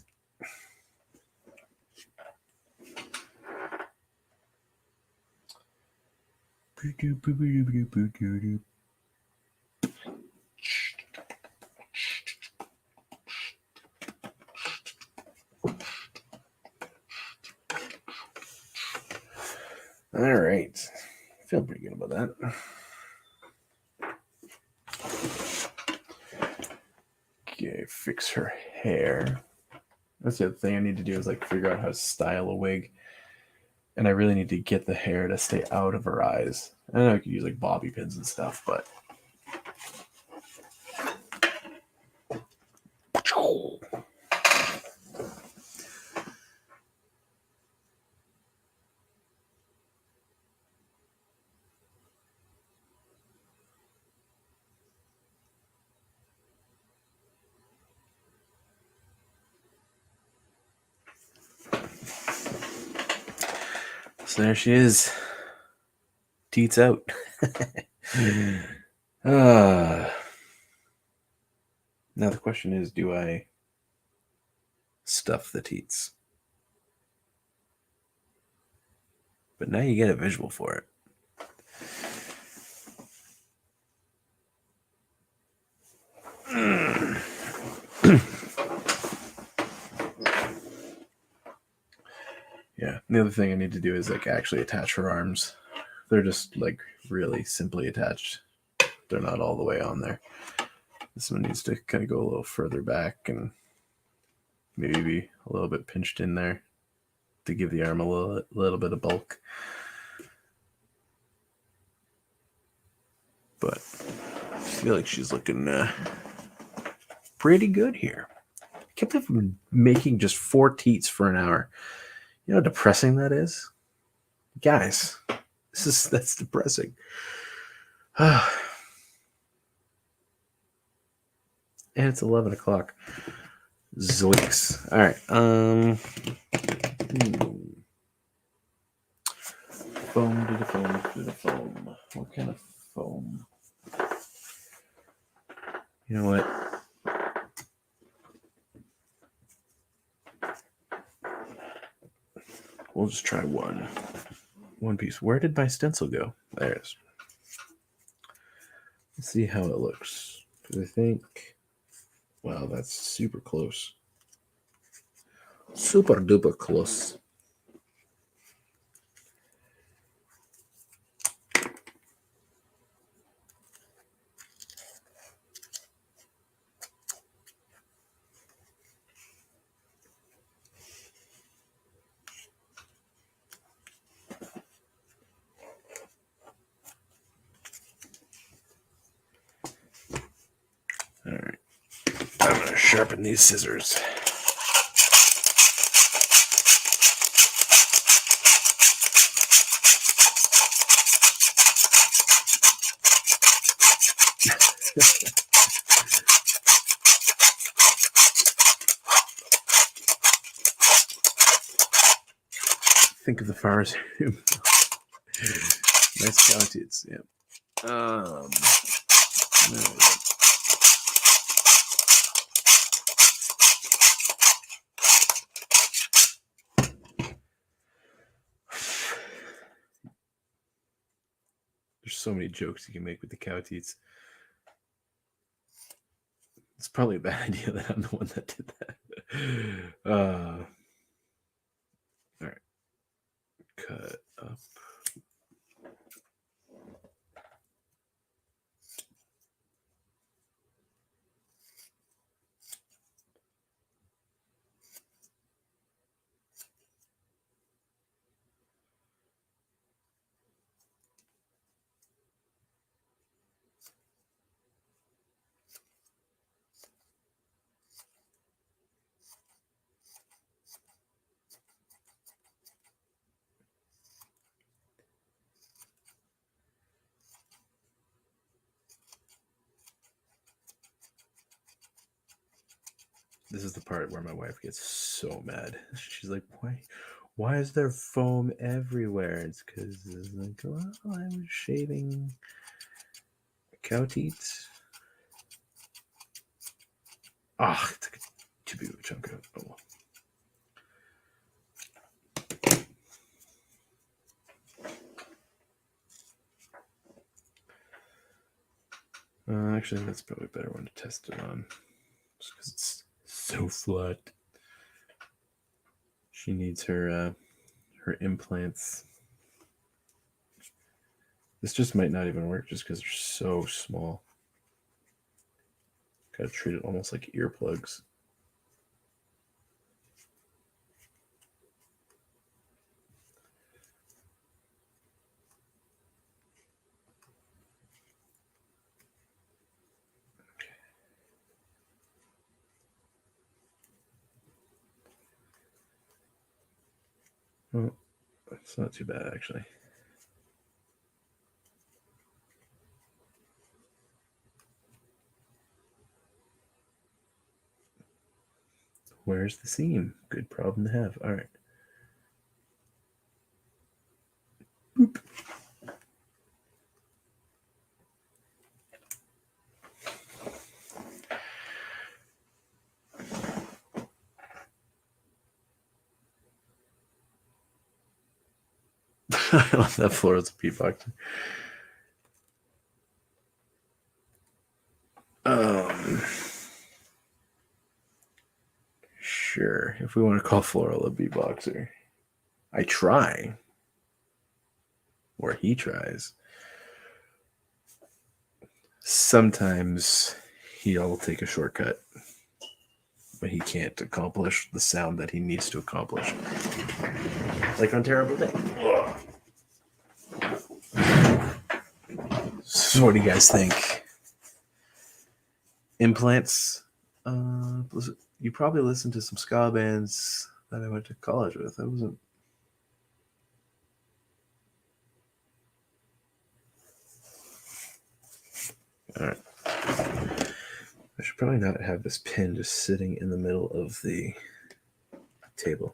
right. Feel pretty good about that. Okay, fix her hair. That's the other thing I need to do is like figure out how to style a wig. And I really need to get the hair to stay out of her eyes. I know I could use like bobby pins and stuff, but so there she is. Teats out. Now the question is, do I stuff the teats? But now you get a visual for it. Yeah. The other thing I need to do is like actually attach her arms. They're just like really simply attached. They're not all the way on there. This one needs to kind of go a little further back and maybe be a little bit pinched in there to give the arm a little bit of bulk. But I feel like she's looking pretty good here. I kept making just 4 teats for an hour. You know how depressing that is? Guys, that's depressing. And it's 11 o'clock. Zoinks. All right. Foam to the foam to the foam. What kind of foam? You know what? We'll just try one piece. Where did my stencil go? There it is. Let's see how it looks. Because I think, wow, that's super close. Super duper close. All right. I'm going to sharpen these scissors. Think of the farmer's nice counties, yeah. No. There's so many jokes you can make with the cow teats. It's probably a bad idea that I'm the one that did that. All right. Cut up. This is the part where my wife gets so mad. She's like, why is there foam everywhere? It's because like, well, I was shaving cow teats. Ah, it's too big of a chunk of it. Oh well. Actually, that's probably a better one to test it on. Just because it's so flat. She needs her implants. This just might not even work just because they're so small. Gotta treat it almost like earplugs. Well, it's not too bad, actually. Where's the seam? Good problem to have. All right. Boop. I love that Florida's a beatbox. Sure. If we want to call Floral a beatboxer, I try, or he tries. Sometimes he'll take a shortcut, but he can't accomplish the sound that he needs to accomplish. Like on Terrible Day. So what do you guys think? Implants? You probably listened to some ska bands that I went to college with. I wasn't. All right. I should probably not have this pin just sitting in the middle of the table.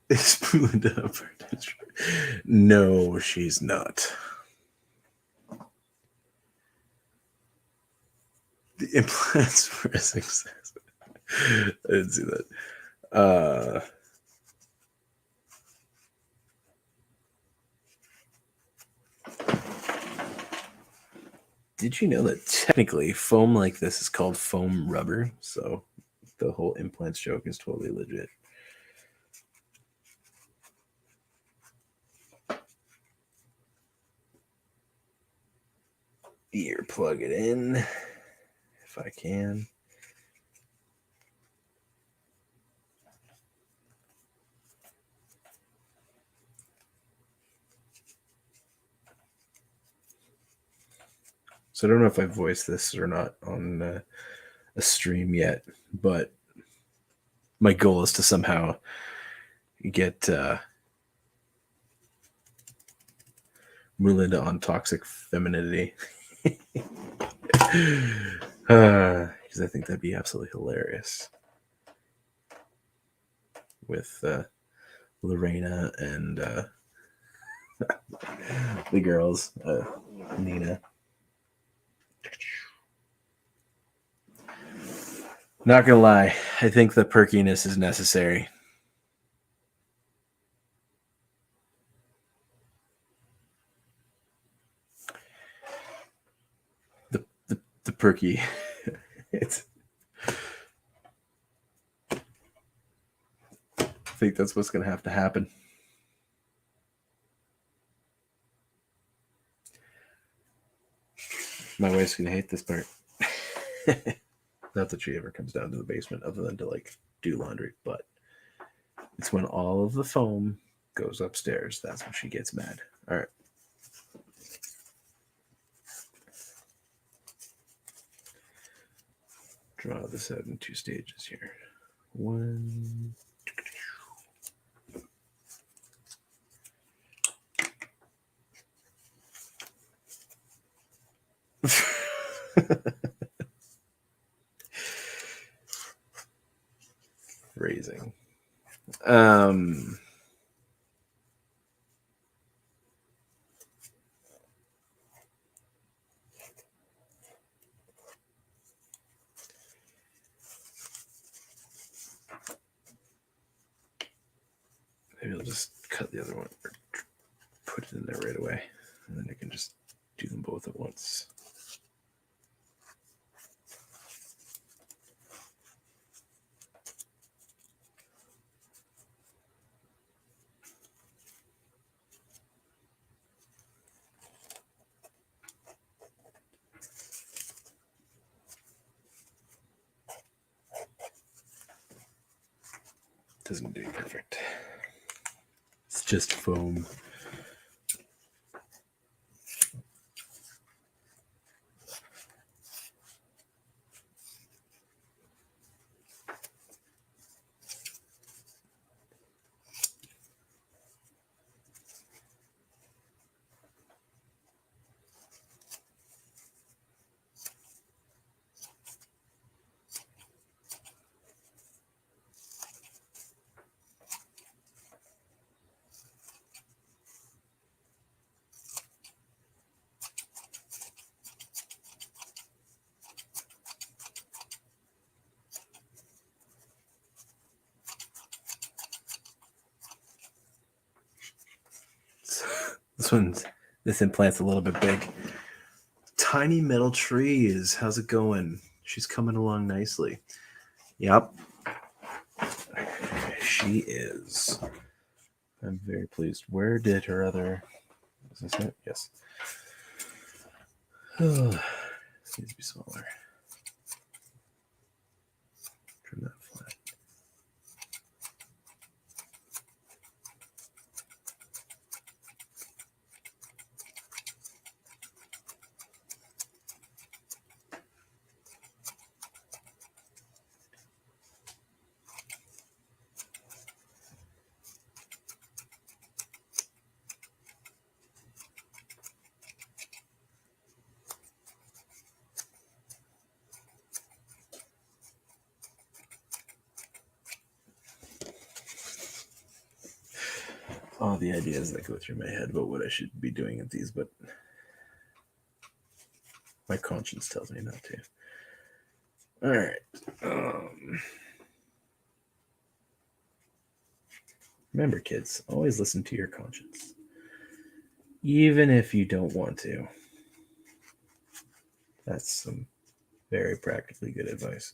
Is Moolinda a part? No, she's not. The implants were a success. I didn't see that. Did you know that technically foam like this is called foam rubber? So the whole implants joke is totally legit. Ear plug it in if I can. So I don't know if I voiced this or not on a stream yet, but my goal is to somehow get Moolinda on toxic femininity. Because I think that'd be absolutely hilarious with Lorena and the girls, Nina. Not gonna lie, I think the perkiness is necessary. Perky. It's. I think that's what's going to have to happen. My wife's going to hate this part. Not that she ever comes down to the basement other than to like do laundry, but it's when all of the foam goes upstairs. That's when she gets mad. All right. Draw this out in 2 stages here. 1. Phrasing. Maybe I'll just cut the other one or put it in there right away, and then I can just do them both at once. Doesn't do perfect. It's just foam. This implant's a little bit big. Tiny metal trees. How's it going? She's coming along nicely. Yep. She is. I'm very pleased. Where did her other... Is this it? Yes. Oh, needs to be smaller. Trim that flat. All the ideas that go through my head about what I should be doing at these, but my conscience tells me not to. All right. Remember, kids, always listen to your conscience, even if you don't want to. That's some very practically good advice.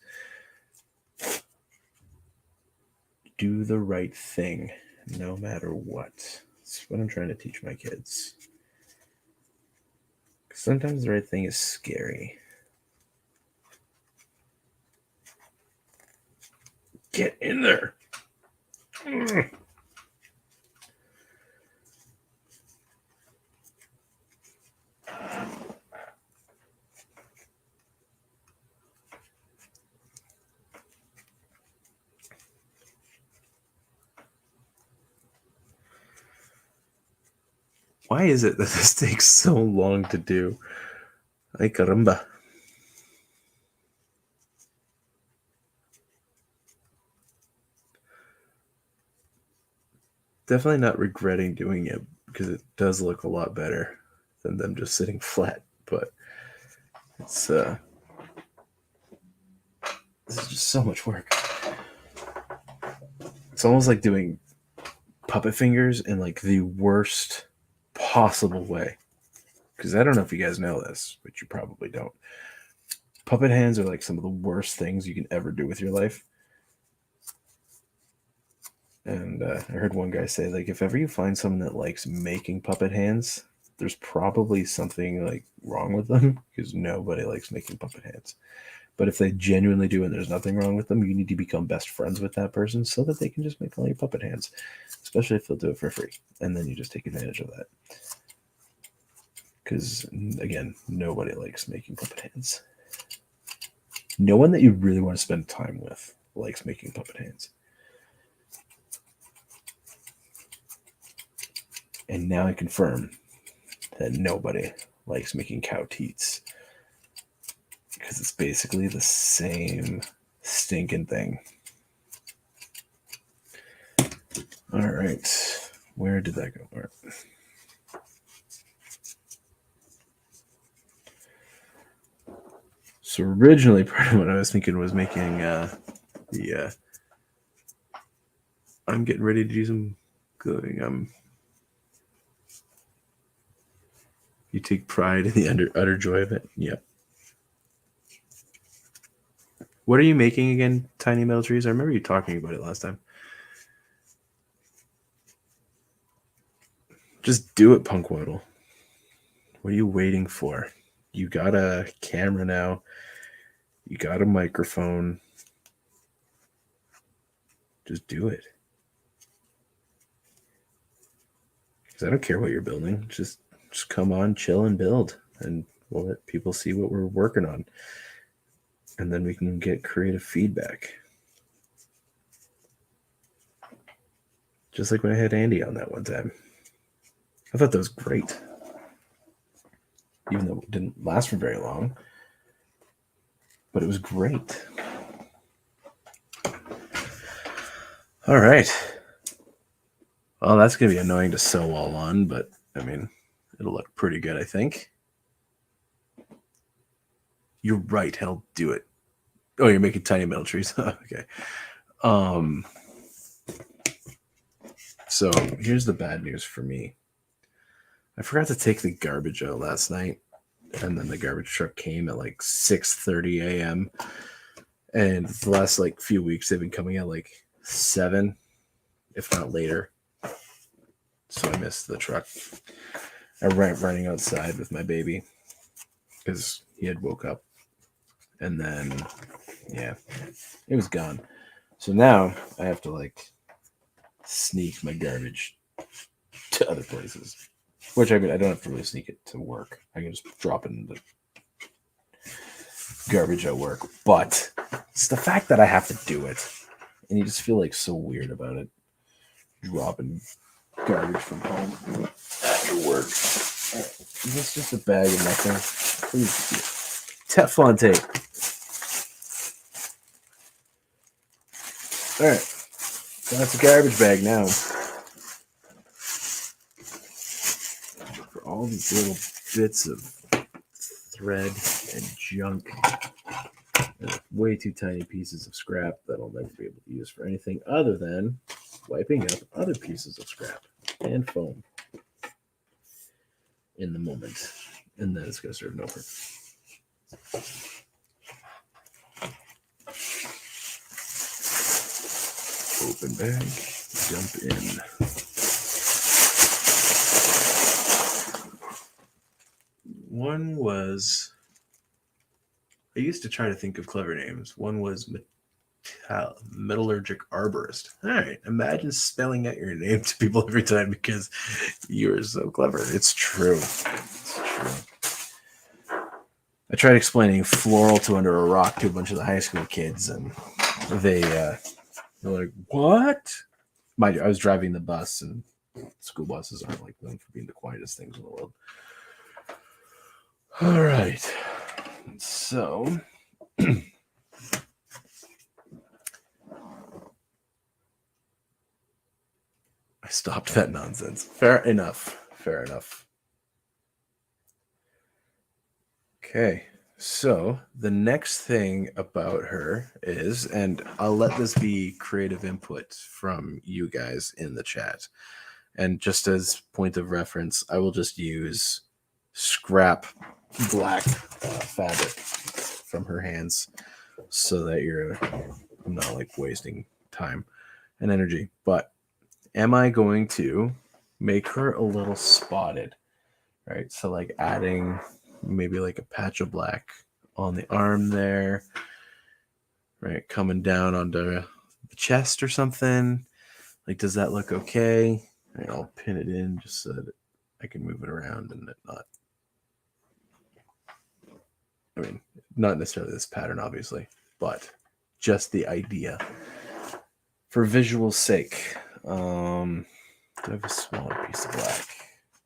Do the right thing, no matter what. That's what I'm trying to teach my kids. Sometimes the right thing is scary. Get in there. Why is it that this takes so long to do? Ay caramba. Definitely not regretting doing it because it does look a lot better than them just sitting flat. But it's this is just so much work. It's almost like doing puppet fingers in like the worst possible way. Because I don't know if you guys know this, but you probably don't. Puppet hands are like some of the worst things you can ever do with your life. And I heard one guy say, like, if ever you find someone that likes making puppet hands, there's probably something like wrong with them because nobody likes making puppet hands. But if they genuinely do and there's nothing wrong with them, you need to become best friends with that person so that they can just make all your puppet hands, especially if they'll do it for free. And then you just take advantage of that. Because, again, nobody likes making puppet hands. No one that you really want to spend time with likes making puppet hands. And now I confirm that nobody likes making cow teats. Because it's basically the same stinking thing. All right. Where did that go? All right. So originally, part of what I was thinking was making I'm getting ready to do some cooking. You take pride in the utter joy of it. Yep. What are you making again, Tiny Metal Trees? I remember you talking about it last time. Just do it, Punkwaddle. What are you waiting for? You got a camera now. You got a microphone. Just do it. Because I don't care what you're building. Just come on, chill, and build. And we'll let people see what we're working on. And then we can get creative feedback. Just like when I had Andy on that one time. I thought that was great. Even though it didn't last for very long. But it was great. All right. Well, that's going to be annoying to sew all on, but, I mean, it'll look pretty good, I think. You're right. I'll do it. Oh, you're making tiny metal trees. Okay. So here's the bad news for me. I forgot to take the garbage out last night, and then the garbage truck came at like 6:30 a.m. And the last like few weeks they've been coming at like 7, if not later. So I missed the truck. I ran running outside with my baby because he had woke up, and then yeah, it was gone. So now I have to like sneak my garbage to other places. Which I mean, I don't have to really sneak it to work. I can just drop it in the garbage at work. But it's the fact that I have to do it. And you just feel like so weird about it. Dropping garbage from home at your work. Right. Is this just a bag of nothing? Please. Teflon tape. Alright. So that's a garbage bag now. For all these little bits of thread and junk. And way too tiny pieces of scrap that I'll never be able to use for anything other than wiping up other pieces of scrap and foam in the moment. And then it's going to serve no purpose. Open bag, dump in. One was, I used to try to think of clever names. One was metallurgic arborist. All right, imagine spelling out your name to people every time because you're so clever. It's true. It's true. I tried explaining floral to under a rock to a bunch of the high school kids, and they're like, "What?" Mind you, I was driving the bus, and school buses aren't like known for being the quietest things in the world. All right, so. I stopped that nonsense. Fair enough. Fair enough. Okay. So the next thing about her is, and I'll let this be creative input from you guys in the chat. And just as point of reference, I will just use scrap black fabric from her hands so that I'm not like wasting time and energy. But am I going to make her a little spotted? Right. So like adding maybe like a patch of black on the arm there, right? Coming down onto the chest or something. Like, does that look okay? Right, I'll pin it in just so that I can move it around and it not. I mean, not necessarily this pattern, obviously, but just the idea for visual sake. Do I have a smaller piece of black?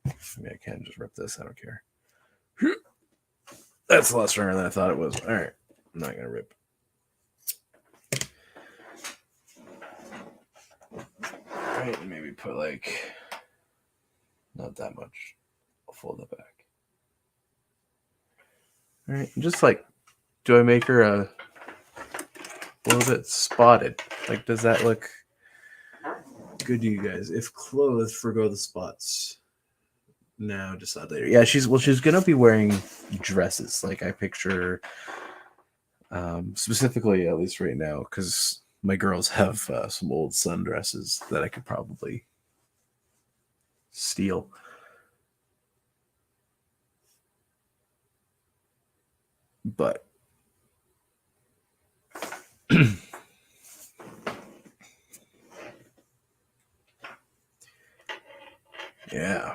I mean, I can just rip this. I don't care. That's a lot stronger than I thought it was. All right, I'm not gonna rip. All right, maybe put like not that much. I'll fold it back. All right, just like, do I make her a little bit spotted? Like, does that look good to you guys? If clothes forgo the spots. No, decide later. Yeah, she's gonna be wearing dresses. Like I picture, specifically at least right now, because my girls have some old sundresses that I could probably steal. But yeah.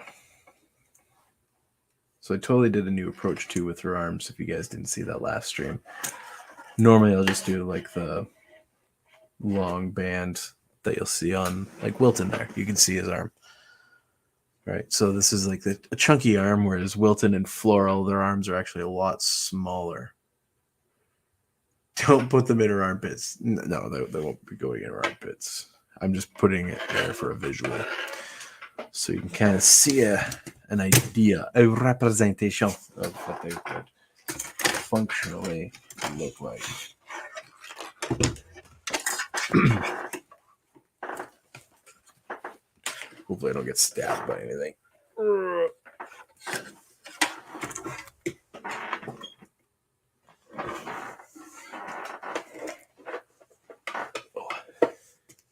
So I totally did a new approach too with her arms. If you guys didn't see that last stream, normally I'll just do like the long band that you'll see on like Wilton there. You can see his arm. Right. So this is like a chunky arm, whereas Wilton and Floral, their arms are actually a lot smaller. Don't put them in her armpits. No, they won't be going in her armpits. I'm just putting it there for a visual. So you can kind of see an idea, a representation of what they could functionally look like. Hopefully I don't get stabbed by anything. Oh,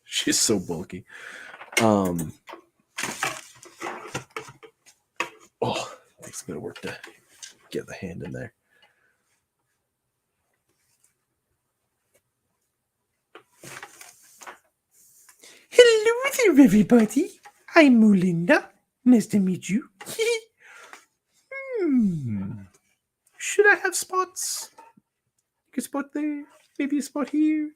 she's so bulky. Oh, it's gonna work to get the hand in there. Hello there, everybody. I'm Moolinda. Nice to meet you. Should I have spots? Like a spot there, maybe a spot here.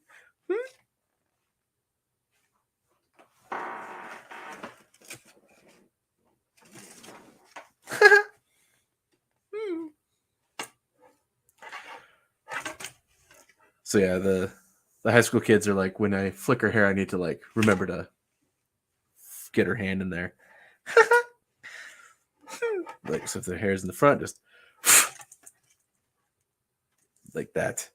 So yeah, the high school kids are like, when I flick her hair, I need to like remember to get her hand in there. Like, so if the hair's in the front, just like that.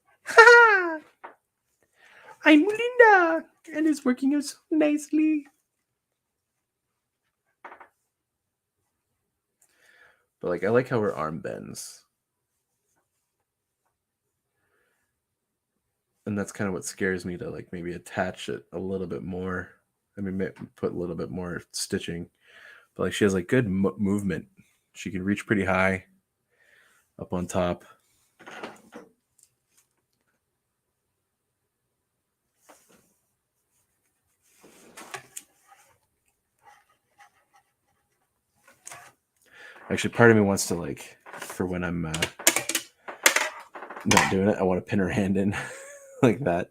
I'm Moolinda, and it's working out so nicely. But like, I like how her arm bends. And that's kind of what scares me, to like maybe attach it a little bit more. I mean, put a little bit more stitching. But like, she has like good movement. She can reach pretty high up on top. Actually, part of me wants to, like, for when I'm not doing it, I want to pin her hand in like that.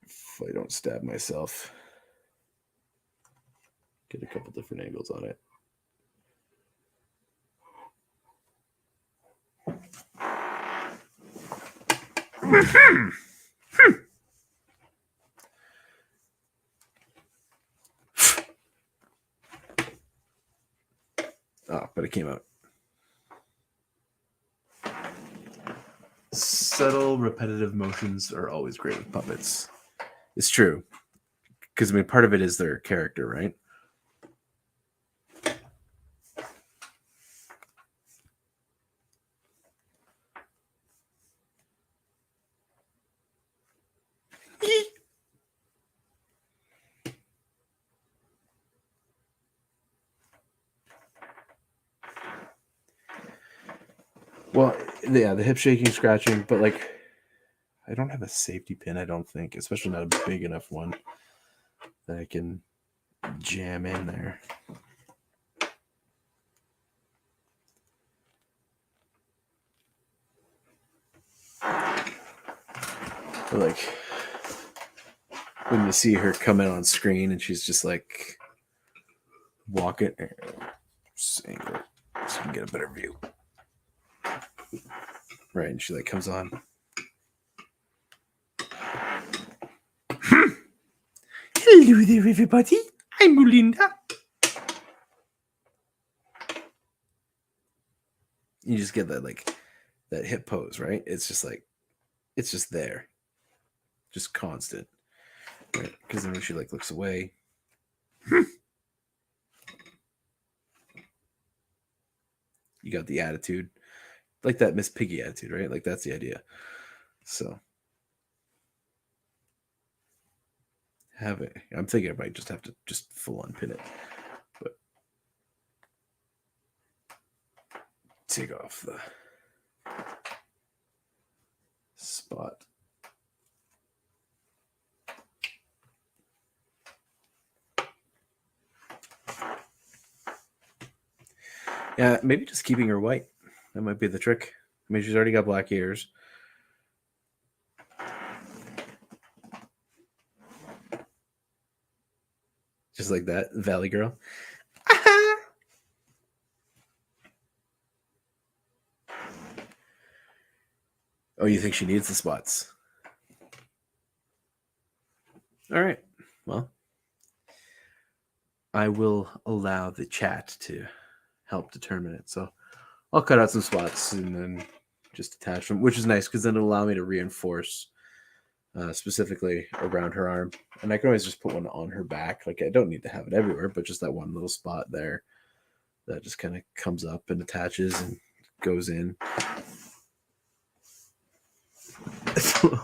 If I don't stab myself. Get a couple different angles on it. Oh, but it came out. Subtle, repetitive motions are always great with puppets. It's true. Because, I mean, part of it is their character, right? Well, yeah, the hip shaking, scratching, but like I don't have a safety pin, I don't think, especially not a big enough one that I can jam in there. But like when you see her coming on screen and she's just like walking, just angle it so you can get a better view. Right, and she like comes on. Hello there, everybody. I'm Moolinda. You just get that like that hip pose, right? It's just like it's just there, just constant, right? Because then when she like looks away, you got the attitude, like that Miss Piggy attitude, right? Like that's the idea. So have it. I'm thinking I might just have to just full on pin it, but take off the spot. Yeah, maybe just keeping her white. That might be the trick. I mean, she's already got black ears. Just like that, Valley Girl. Oh, you think she needs the spots? All right. Well, I will allow the chat to help determine it. So I'll cut out some spots and then just attach them, which is nice because then it'll allow me to reinforce specifically around her arm. And I can always just put one on her back. Like I don't need to have it everywhere, but just that one little spot there that just kind of comes up and attaches and goes in.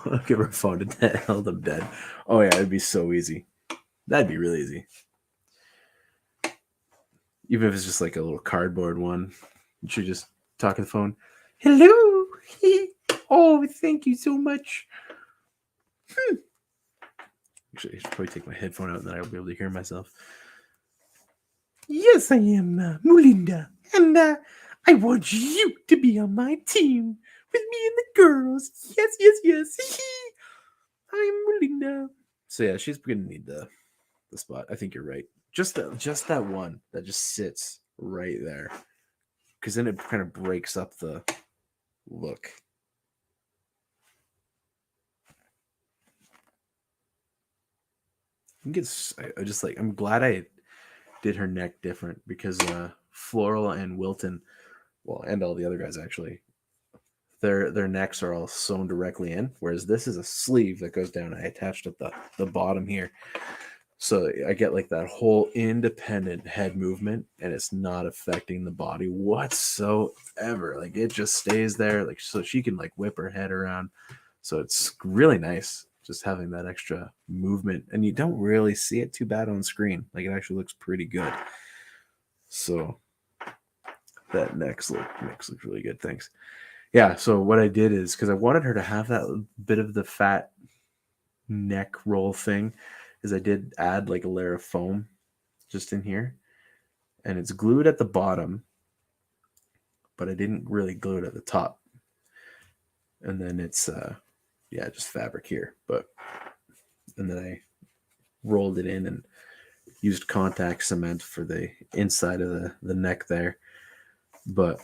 I'll give her a phone to tell them dead. Oh yeah, it'd be so easy. That'd be really easy. Even if it's just like a little cardboard one, you should just talk to the phone. Hello. Oh, thank you so much. Actually, I should probably take my headphone out and then I'll be able to hear myself. Yes, I am Moolinda, and I want you to be on my team with me and the girls. Yes, yes, yes. I'm Moolinda. So yeah, she's gonna need the spot. I think you're right. Just that one that just sits right there, because then it kind of breaks up the look. I just like I'm glad I did her neck different because Floral and Wilton, well, and all the other guys actually, their necks are all sewn directly in, whereas this is a sleeve that goes down. I attached at the bottom here, so I get like that whole independent head movement, and it's not affecting the body whatsoever. Like it just stays there, like so she can like whip her head around. So it's really nice just having that extra movement, and you don't really see it too bad on screen. Like it actually looks pretty good. So that next looks really good. Thanks. Yeah. So what I did is because I wanted her to have that bit of the fat neck roll thing, is I did add like a layer of foam just in here, and it's glued at the bottom, but I didn't really glue it at the top. And then it's yeah, just fabric here, but and then I rolled it in and used contact cement for the inside of the neck there. But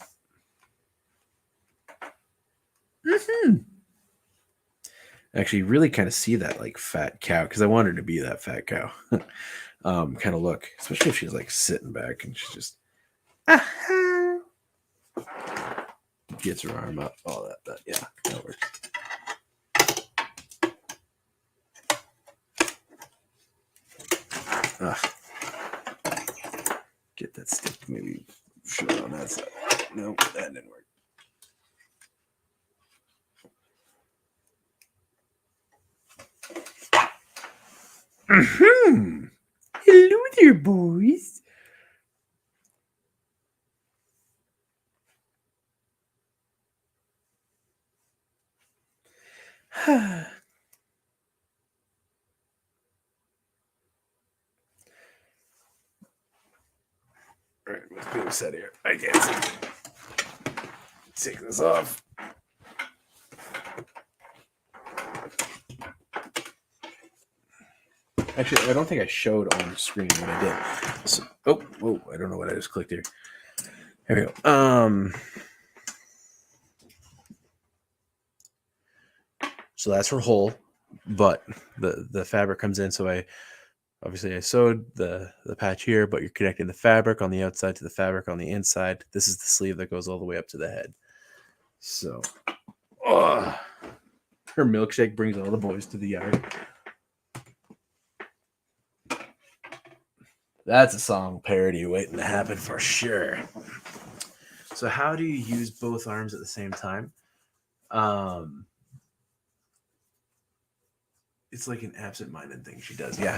actually really kind of see that like fat cow, because I want her to be that fat cow kind of look, especially if she's like sitting back and she just gets her arm up, all that yeah, that works. Get that stick maybe short on that side. No, that didn't work. Hello there, boys. All right, what's being said here? I can't take this off. Actually, I don't think I showed on screen what I did. So, whoa, I don't know what I just clicked here. Here we go. So that's her hole, but the fabric comes in. So I sewed the patch here, but you're connecting the fabric on the outside to the fabric on the inside. This is the sleeve that goes all the way up to the head. So, her milkshake brings all the boys to the yard. That's a song parody waiting to happen for sure. So how do you use both arms at the same time? It's like an absent-minded thing she does. Yeah.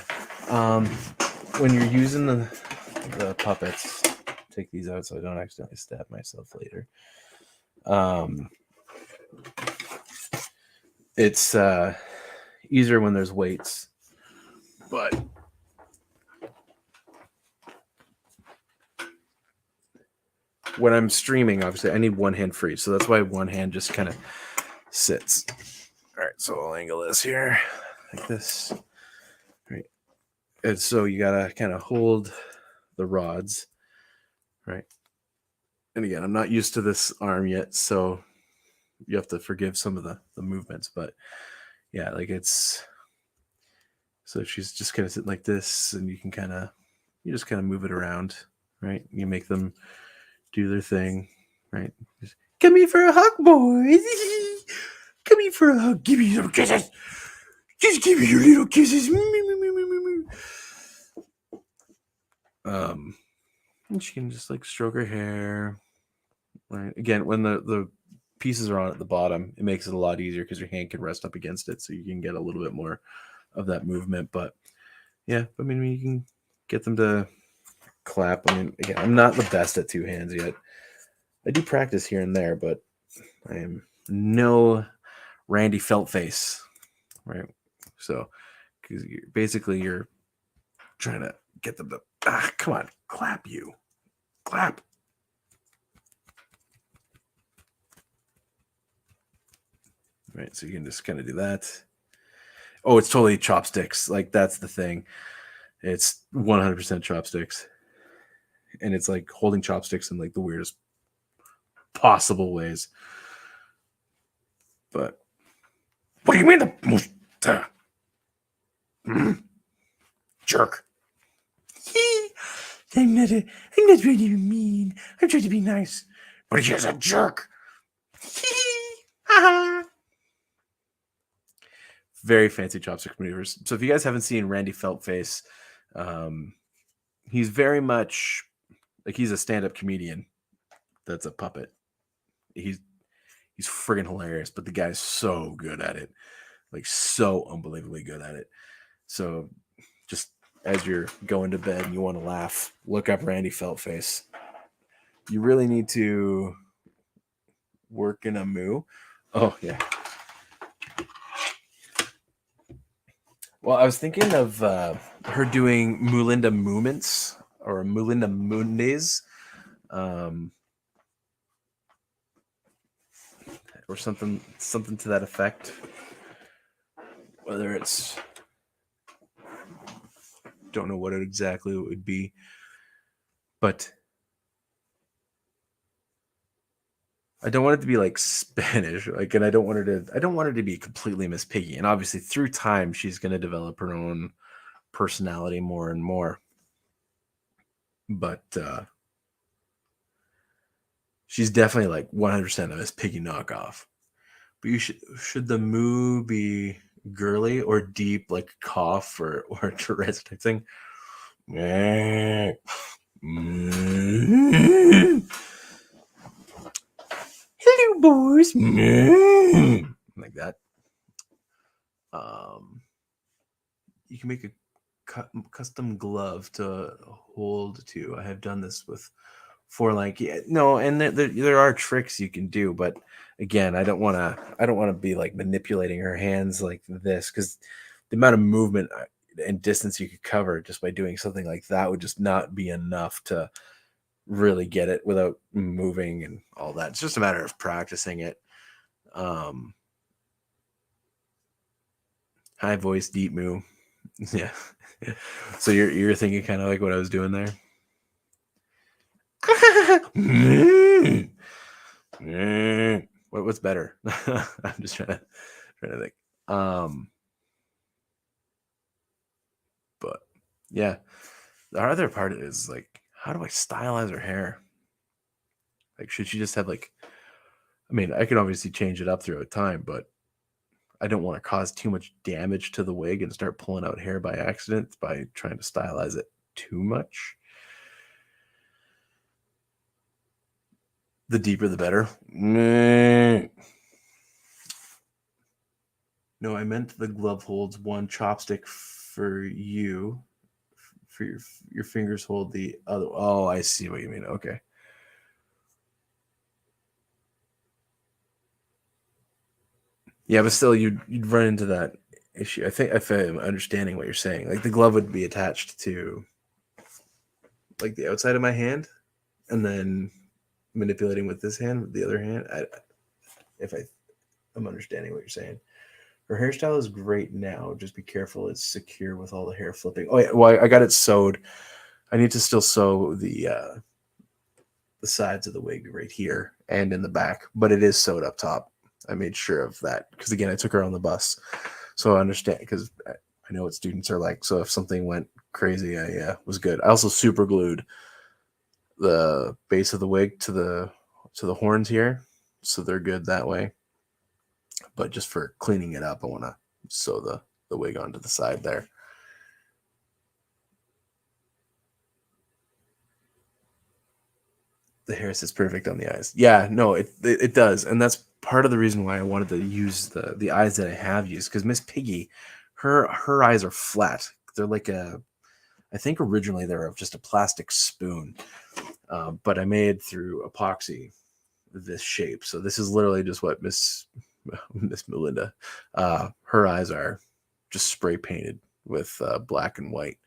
When you're using the puppets, take these out so I don't accidentally stab myself later. It's easier when there's weights, but when I'm streaming, obviously I need one hand free, so that's why one hand just kind of sits. All right, so I'll angle this here like this. All right, and so you gotta kind of hold the rods, right? And again, I'm not used to this arm yet, so you have to forgive some of the movements, but yeah, like it's so she's just kind of sitting like this, and you just kind of move it around, right? You make them do their thing, right? Just, Come here for a hug, boys. Come here for a hug. Give me some kisses. Just give me your little kisses. And she can just like stroke her hair. Right. Again, when the pieces are on at the bottom, it makes it a lot easier because your hand can rest up against it, so you can get a little bit more of that movement. But yeah, I mean, you can get them to clap. I mean, again, I'm not the best at two hands yet. I do practice here and there, but I am no Randy Feltface, right? So, because you're trying to get them to come on, clap, clap. Right, so you can just kind of do that. Oh, it's totally chopsticks. Like that's the thing. It's 100% chopsticks, and it's like holding chopsticks in like the weirdest possible ways. But what do you mean the most jerk? I'm not trying to be mean. I'm trying to be nice. But he's a jerk. Very fancy chopstick maneuvers. So if you guys haven't seen Randy Feltface, he's very much like he's a stand-up comedian that's a puppet. He's friggin' hilarious, but the guy's so good at it. Like so unbelievably good at it. So just as you're going to bed and you want to laugh, look up Randy Feltface. You really need to work in a moo. Oh yeah. Well, I was thinking of her doing Moolinda movements or Moolinda Moondays, or something to that effect. Whether it's don't know what it exactly would be, but I don't want it to be like Spanish, like, and I don't want her to be completely Miss Piggy. And obviously, through time, she's going to develop her own personality more and more. But she's definitely like 100% a Miss Piggy knockoff. But you should the moo be girly or deep, like cough or Tourette's type thing? Hello, boys. Like that. You can make a custom glove to hold to. I have done this with for like no, and there are tricks you can do, but again, I don't want to be like manipulating her hands like this, because the amount of movement and distance you could cover just by doing something like that would just not be enough to really get it without moving and all that. It's just a matter of practicing it. um High voice, deep moo. Yeah. So you're thinking kind of like what I was doing there. What's better? I'm just trying to think. But yeah, the other part is like, how do I stylize her hair? Like, should she just have like? I mean, I could obviously change it up throughout time, but I don't want to cause too much damage to the wig and start pulling out hair by accident by trying to stylize it too much. The deeper, the better. No, I meant the glove holds one chopstick for you. For your fingers hold the other. Oh, I see what you mean. Okay. Yeah, but still, you'd run into that issue. I think if I'm understanding what you're saying, like the glove would be attached to like the outside of my hand, and then manipulating with this hand, with the other hand. If I'm understanding what you're saying. Her hairstyle is great now. Just be careful; it's secure with all the hair flipping. Oh yeah, well I got it sewed. I need to still sew the sides of the wig right here and in the back, but it is sewed up top. I made sure of that because again, I took her on the bus, so I understand because I know what students are like. So if something went crazy, I was good. I also super glued the base of the wig to the horns here, so they're good that way. But just for cleaning it up, I want to sew the wig onto the side there. The hair sits perfect on the eyes. Yeah, no, it does, and that's part of the reason why I wanted to use the eyes that I have used, because Miss Piggy, her eyes are flat. They're like a, I think originally they were just a plastic spoon, but I made through epoxy this shape. So this is literally just what Miss Moolinda, her eyes are just spray painted with black and white,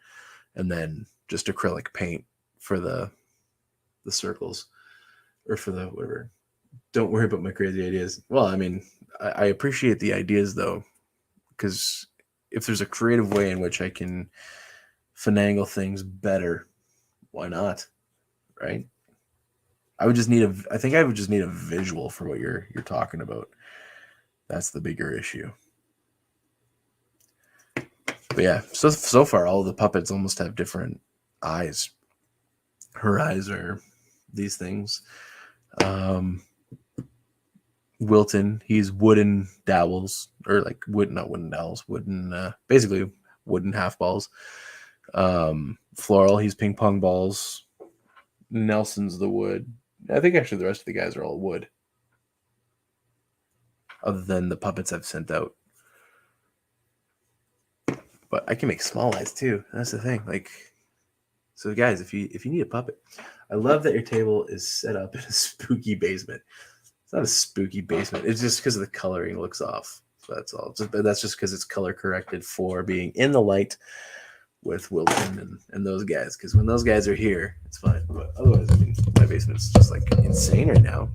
and then just acrylic paint for the circles, or for the whatever. Don't worry about my crazy ideas. Well, I mean, I appreciate the ideas though, because if there's a creative way in which I can finagle things better, why not? Right? I think I would just need a visual for what you're talking about. That's the bigger issue. But yeah, so far all the puppets almost have different eyes. Her eyes are these things. Um, Wilton, he's wooden dowels, or like not wooden dowels, wooden, basically wooden half balls. Floral, he's ping pong balls. Nelson's the wood. I think actually the rest of the guys are all wood, other than the puppets I've sent out. But I can make small eyes too. That's the thing. Like, so guys, if you need a puppet, I love that your table is set up in a spooky basement. It's not a spooky basement. It's just because the coloring looks off. So that's all. That's just because it's color corrected for being in the light with Wilton and those guys. Because when those guys are here, it's fine. But otherwise, I mean, my basement's just like insane right now.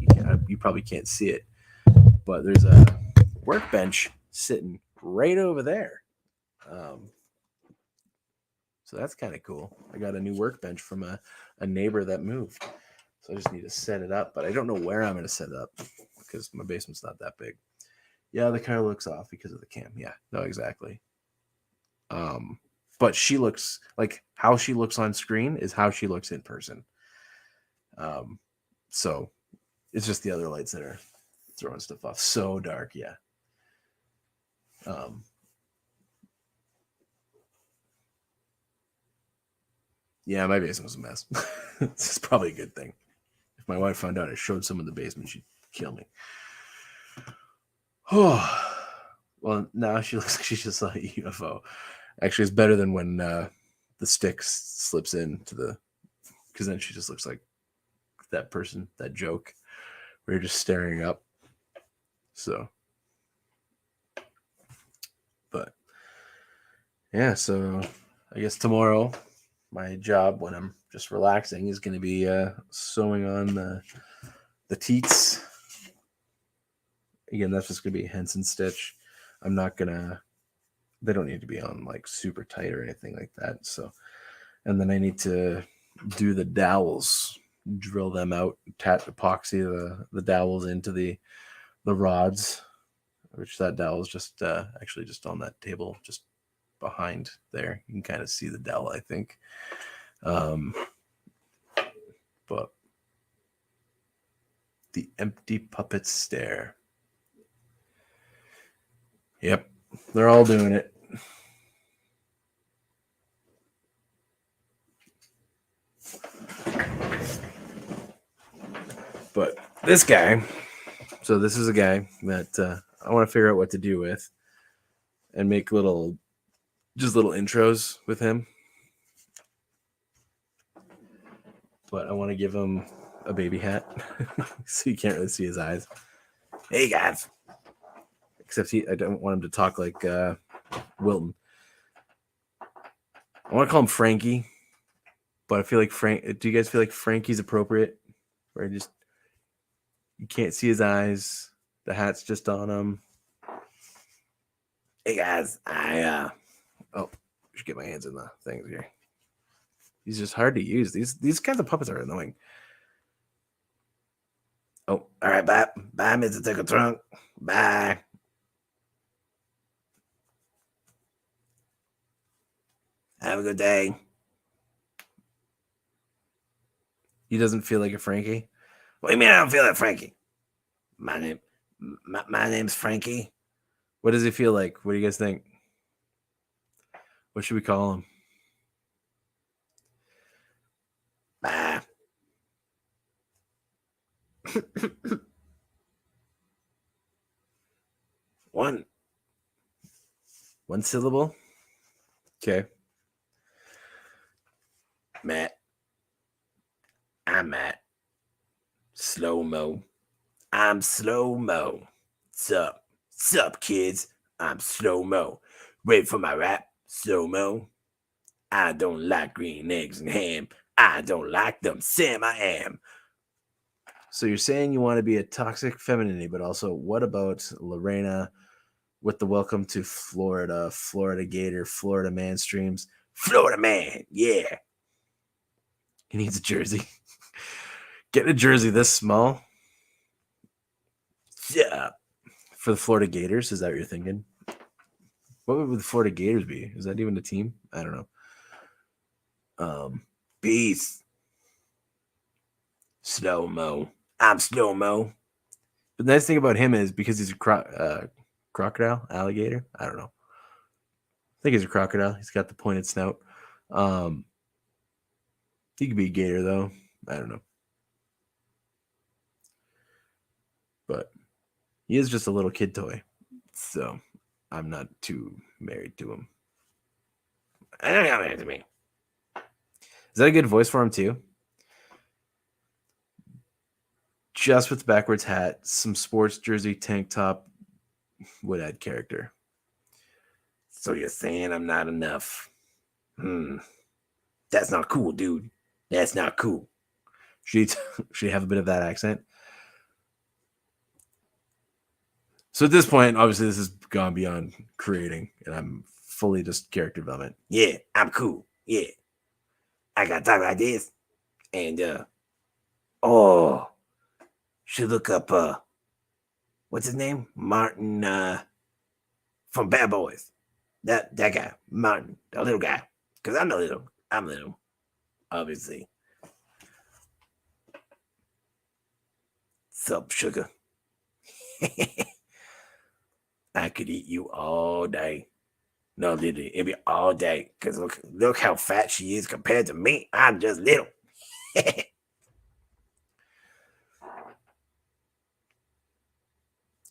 You probably can't see it, but there's a workbench sitting right over there. Um, so that's kind of cool. I got a new workbench from a neighbor that moved. So I just need to set it up, but I don't know where I'm going to set it up because my basement's not that big. Yeah, the car looks off because of the cam. Yeah, no, exactly. But she looks like how she looks on screen is how she looks in person. So it's just the other lights that are throwing stuff off. So dark, yeah. Yeah, my basement was a mess. This is probably a good thing. If my wife found out I showed some of the basement, she'd kill me. Oh, well, now she looks like she just saw a UFO. Actually, it's better than when the stick slips into the, because then she just looks like that person, that joke, where you're just staring up. So, but yeah, so I guess tomorrow my job when I'm just relaxing is going to be sewing on the teats. Again, that's just going to be a Henson stitch. I'm not going to, they don't need to be on like super tight or anything like that. So, and then I need to do the dowels, drill them out, epoxy the dowels into the rods, which that dowel is just actually just on that table, just behind there. You can kind of see the dowel, I think. But the empty puppet stare. Yep, they're all doing it. But this guy, so this is a guy that I want to figure out what to do with and make little intros with him. But I want to give him a baby hat so you can't really see his eyes. Hey guys. Except I don't want him to talk like Wilton. I want to call him Frankie, but I feel like do you guys feel like Frankie's appropriate? Where you can't see his eyes, the hat's just on him. Hey guys, I should get my hands in the things here. He's just hard to use. These kinds of puppets are annoying. Oh, all right, bye, Mr. Tickle Trunk, bye. Have a good day. He doesn't feel like a Frankie. What do you mean I don't feel like Frankie? My name's Frankie. What does he feel like? What do you guys think? What should we call him? Bah. One syllable. Okay. Matt. I'm Matt. Slow-mo. I'm Slow-mo. Sup, kids? I'm Slow-mo. Ready for my rap? Slow-mo. I don't like green eggs and ham. I don't like them. Sam, I am. So you're saying you want to be a toxic femininity, but also what about Lorena with the welcome to Florida, Florida Gator, Florida Man streams? Florida Man, yeah. He needs a jersey. Get a jersey this small. Yeah. For the Florida Gators, is that what you're thinking? What would the Florida Gators be? Is that even a team? I don't know. Peace. Slow-mo. I'm Slow-mo. But the nice thing about him is because he's a crocodile, alligator. I don't know. I think he's a crocodile. He's got the pointed snout. He could be a gator though. I don't know. But he is just a little kid toy. So I'm not too married to him. I don't know married to me. Is that a good voice for him too? Just with the backwards hat, some sports jersey, tank top would add character. So you're saying I'm not enough? That's not cool, dude. That's not cool. Should you have a bit of that accent? So at this point, obviously, this has gone beyond creating, and I'm fully just character development. Yeah, I'm cool. Yeah, I got to talk like this, and should look up what's his name? Martin from Bad Boys. That guy, Martin, the little guy. Because I'm little, obviously. Sup, sugar? I could eat you all day. No, literally, it'd be all day. Because look how fat she is compared to me. I'm just little.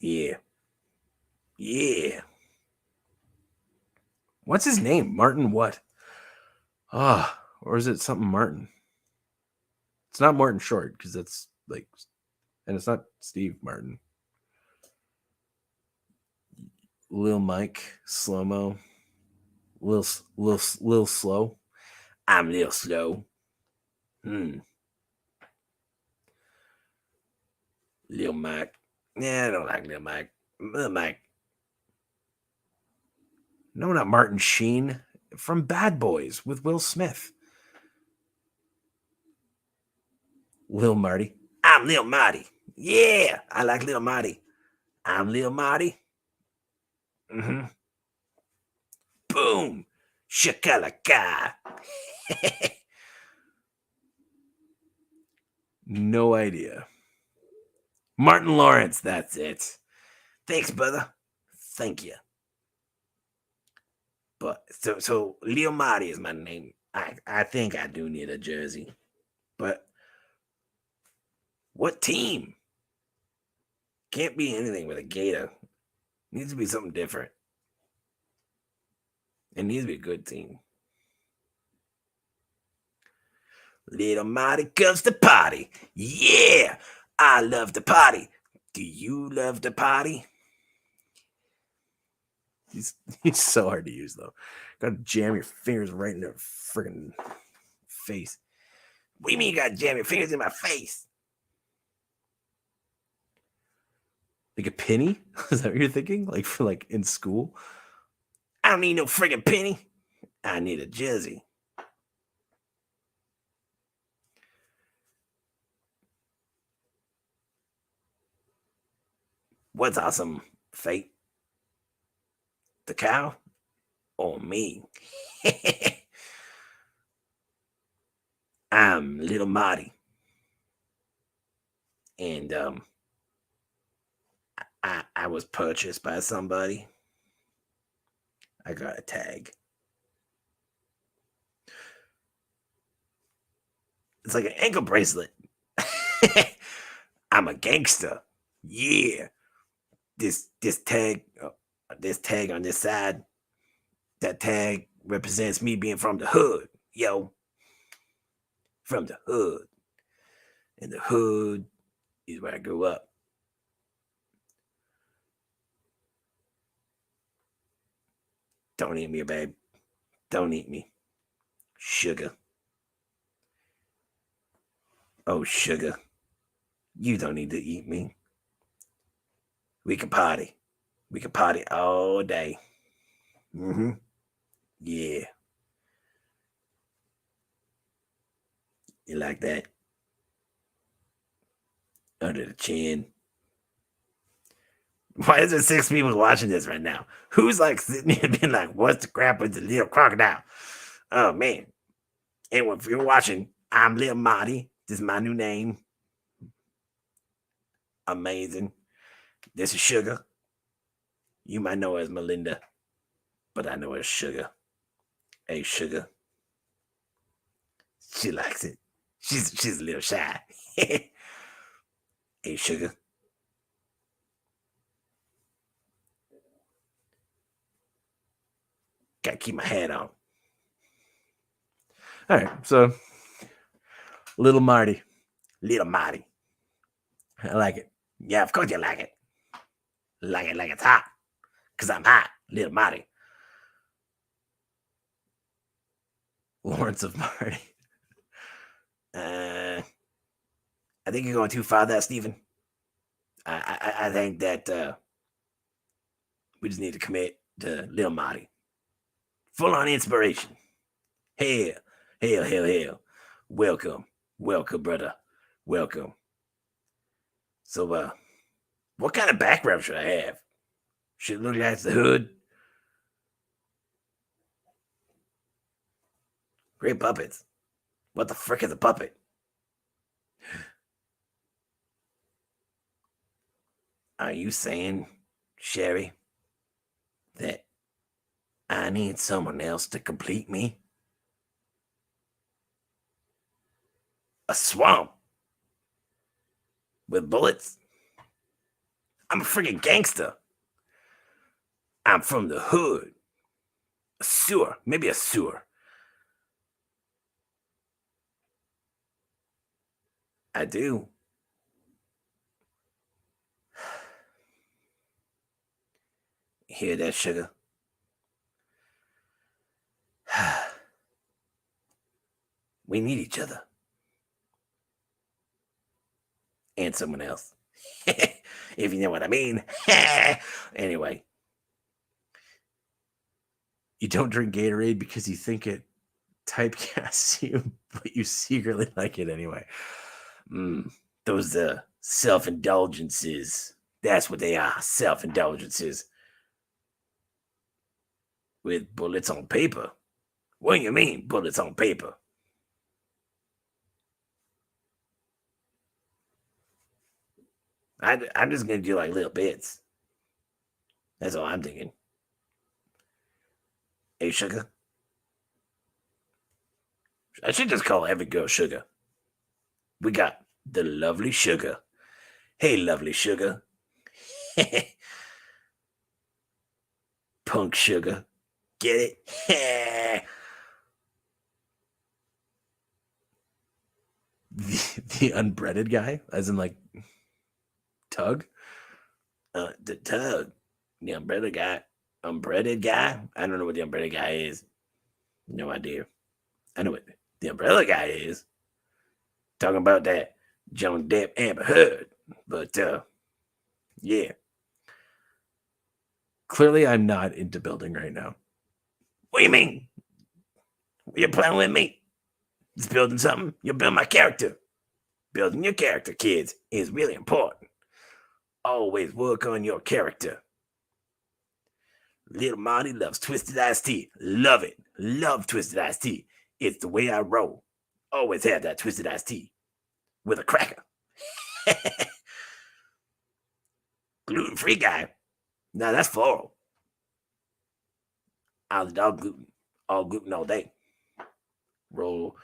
Yeah. What's his name? Martin what? Or is it something Martin? It's not Martin Short because that's like, and it's not Steve Martin. Lil Mike, slow mo, Lil slow. I'm Lil slow. Lil Mike. Yeah, I don't like Lil Mike. Lil Mike. No, not Martin Sheen from Bad Boys with Will Smith. Lil Marty. I'm Lil Marty. Yeah, I like Lil Marty. I'm Lil Marty. Mm-hmm. Boom. Shakalaka. No idea. Martin Lawrence, that's it. Thanks, brother. Thank you. But so Lil Marty is my name. I think I do need a jersey. But what team? Can't be anything with a gator. Needs to be something different. It needs to be a good team. Little Marty comes to party. Yeah, I love the party. Do you love the party? He's so hard to use though. Gotta jam your fingers right in their friggin' face. What do you mean you gotta jam your fingers in my face? Like a penny? Is that what you're thinking? Like for like in school? I don't need no friggin' penny. I need a jersey. What's awesome, Fate? The cow or me? I'm Little Marty. And I was purchased by somebody. I got a tag. It's like an ankle bracelet. I'm a gangster. Yeah. This tag on this side, that tag represents me being from the hood. Yo. From the hood. And the hood is where I grew up. Don't eat me, babe. Don't eat me. Sugar. Oh, sugar. You don't need to eat me. We can party. We can party all day. Mm-hmm. Yeah. You like that? Under the chin. Why is there 6 people watching this right now? Who's like sitting here being like, what's the crap with the little crocodile? Oh, man. And if you're watching, I'm Lil Marty. This is my new name. Amazing. This is Sugar. You might know her as Moolinda, but I know her as Sugar. Hey, Sugar. She likes it. She's a little shy. Hey, Sugar. Gotta keep my hat on. All right, so Little Marty. Little Marty. I like it. Yeah, of course you like it. Like it like it's hot. Because I'm hot. Little Marty. Lawrence of Marty. I think you're going too far there, Stephen. I think that we just need to commit to Lil Marty. Full on inspiration. Hail, hail, hail, hail. Welcome, welcome, brother. Welcome. So, what kind of background should I have? Should it look like it's the hood? Great puppets. What the frick is a puppet? Are you saying, Sherry, that I need someone else to complete me? A swamp with bullets? I'm a freaking gangster. I'm from the hood. A sewer, maybe a sewer. I do. Hear that, sugar? We need each other. And someone else. If you know what I mean. Anyway. You don't drink Gatorade because you think it typecasts you, but you secretly like it anyway. Those self-indulgences. That's what they are. Self-indulgences. With bullets on paper. What do you mean, bullets on paper? I'm just going to do like little bits. That's all I'm thinking. Hey, sugar. I should just call every girl sugar. We got the lovely sugar. Hey, lovely sugar. Punk sugar. Get it? the unbreaded guy, as in like Tug? The Tug. The unbreaded guy. Unbreaded guy? I don't know what the unbreaded guy is. No idea. I know what the umbrella guy is. Talking about that Joan Depp Amber Heard. But yeah. Clearly I'm not into building right now. What do you mean? You're playing with me. It's building something. You're building my character. Building your character, kids, is really important. Always work on your character. Little Marty loves twisted iced tea. Love it. Love twisted iced tea. It's the way I roll. Always have that twisted iced tea. With a cracker. Gluten-free guy. Now that's floral. I'll dog gluten. All gluten all day. Roll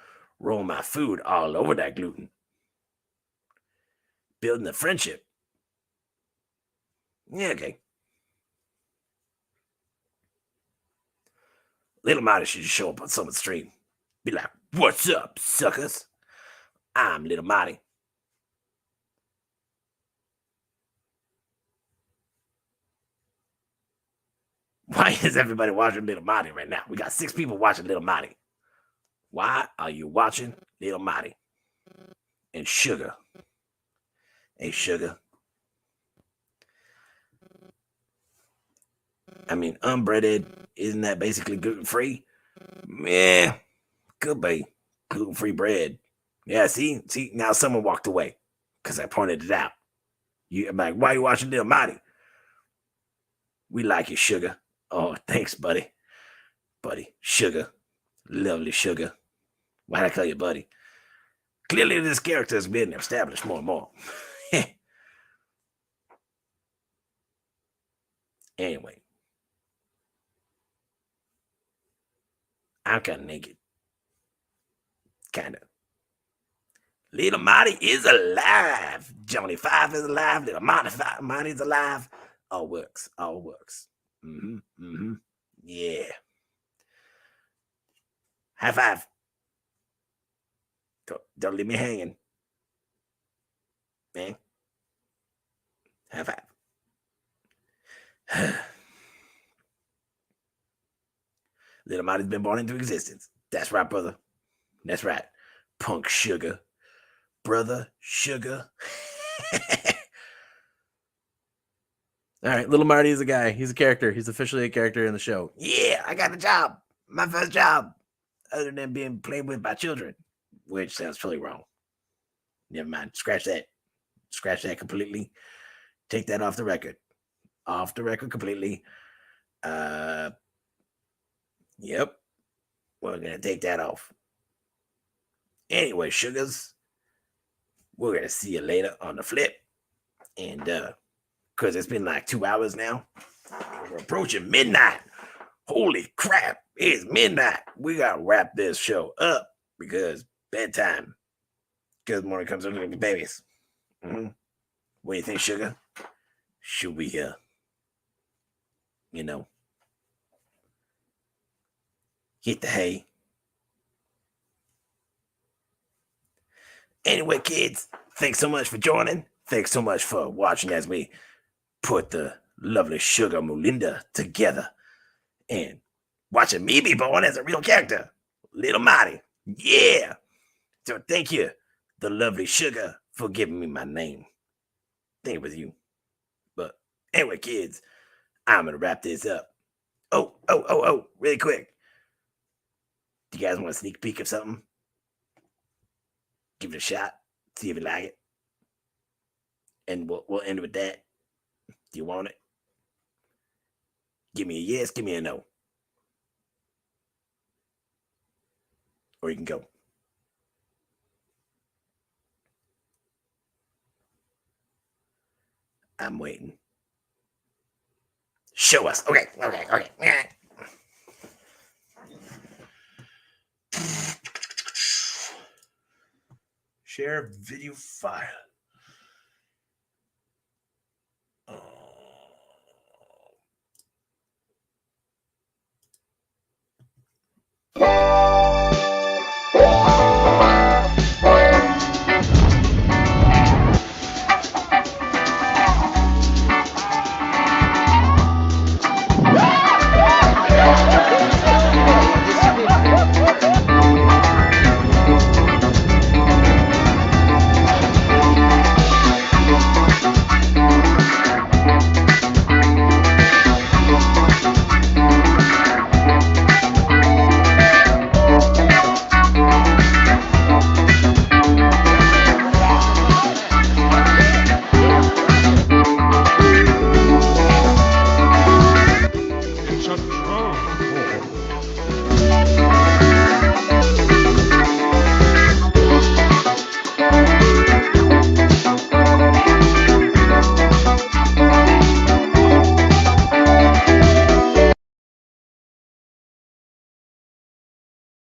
my food all over that gluten. Building a friendship. Yeah, okay. Little Marty should just show up on someone's stream. Be like, what's up, suckers? I'm Little Marty. Why is everybody watching Little Marty right now? We got 6 people watching Little Marty. Why are you watching Little Marty? And Sugar. Hey, Sugar. I mean, unbreaded, isn't that basically gluten-free? Yeah, could be. Gluten-free bread. Yeah, see, now someone walked away because I pointed it out. I'm like, why are you watching Little Marty? We like you, Sugar. Oh, thanks, buddy. Buddy, Sugar. Lovely Sugar. Why'd I call you buddy? Clearly, this character has been established more and more. Anyway. I'm kind of naked. Kind of. Little Marty is alive. Johnny Five is alive. Little Marty's alive. All works. All works. Yeah. High five. Don't leave me hanging. Man. High five. Little Marty's been born into existence. That's right, brother. That's right. Punk Sugar. Brother Sugar. All right, Little Marty is a guy. He's a character. He's officially a character in the show. Yeah, I got a job. My first job. Other than being played with by children. Which sounds totally wrong. Never mind. Scratch that. Scratch that completely. Take that off the record. Off the record completely. Yep. We're going to take that off. Anyway, sugars. We're going to see you later on the flip. And, because it's been like 2 hours now. We're approaching midnight. Holy crap. It's midnight. We got to wrap this show up because bedtime. Because morning comes early with babies. Mm-hmm. What do you think, Sugar? Should we, hit the hay? Anyway, kids, thanks so much for joining. Thanks so much for watching as we put the lovely sugar Moolinda together and watching me be born as a real character. Little Marty. Yeah. So thank you, the lovely sugar, for giving me my name. I think it was you. But anyway, kids, I'm gonna wrap this up. Oh, really quick. Do you guys want a sneak peek of something? Give it a shot. See if you like it. And we'll end with that. Do you want it? Give me a yes, give me a no. Or you can go. I'm waiting. Show us. Okay. Share video file.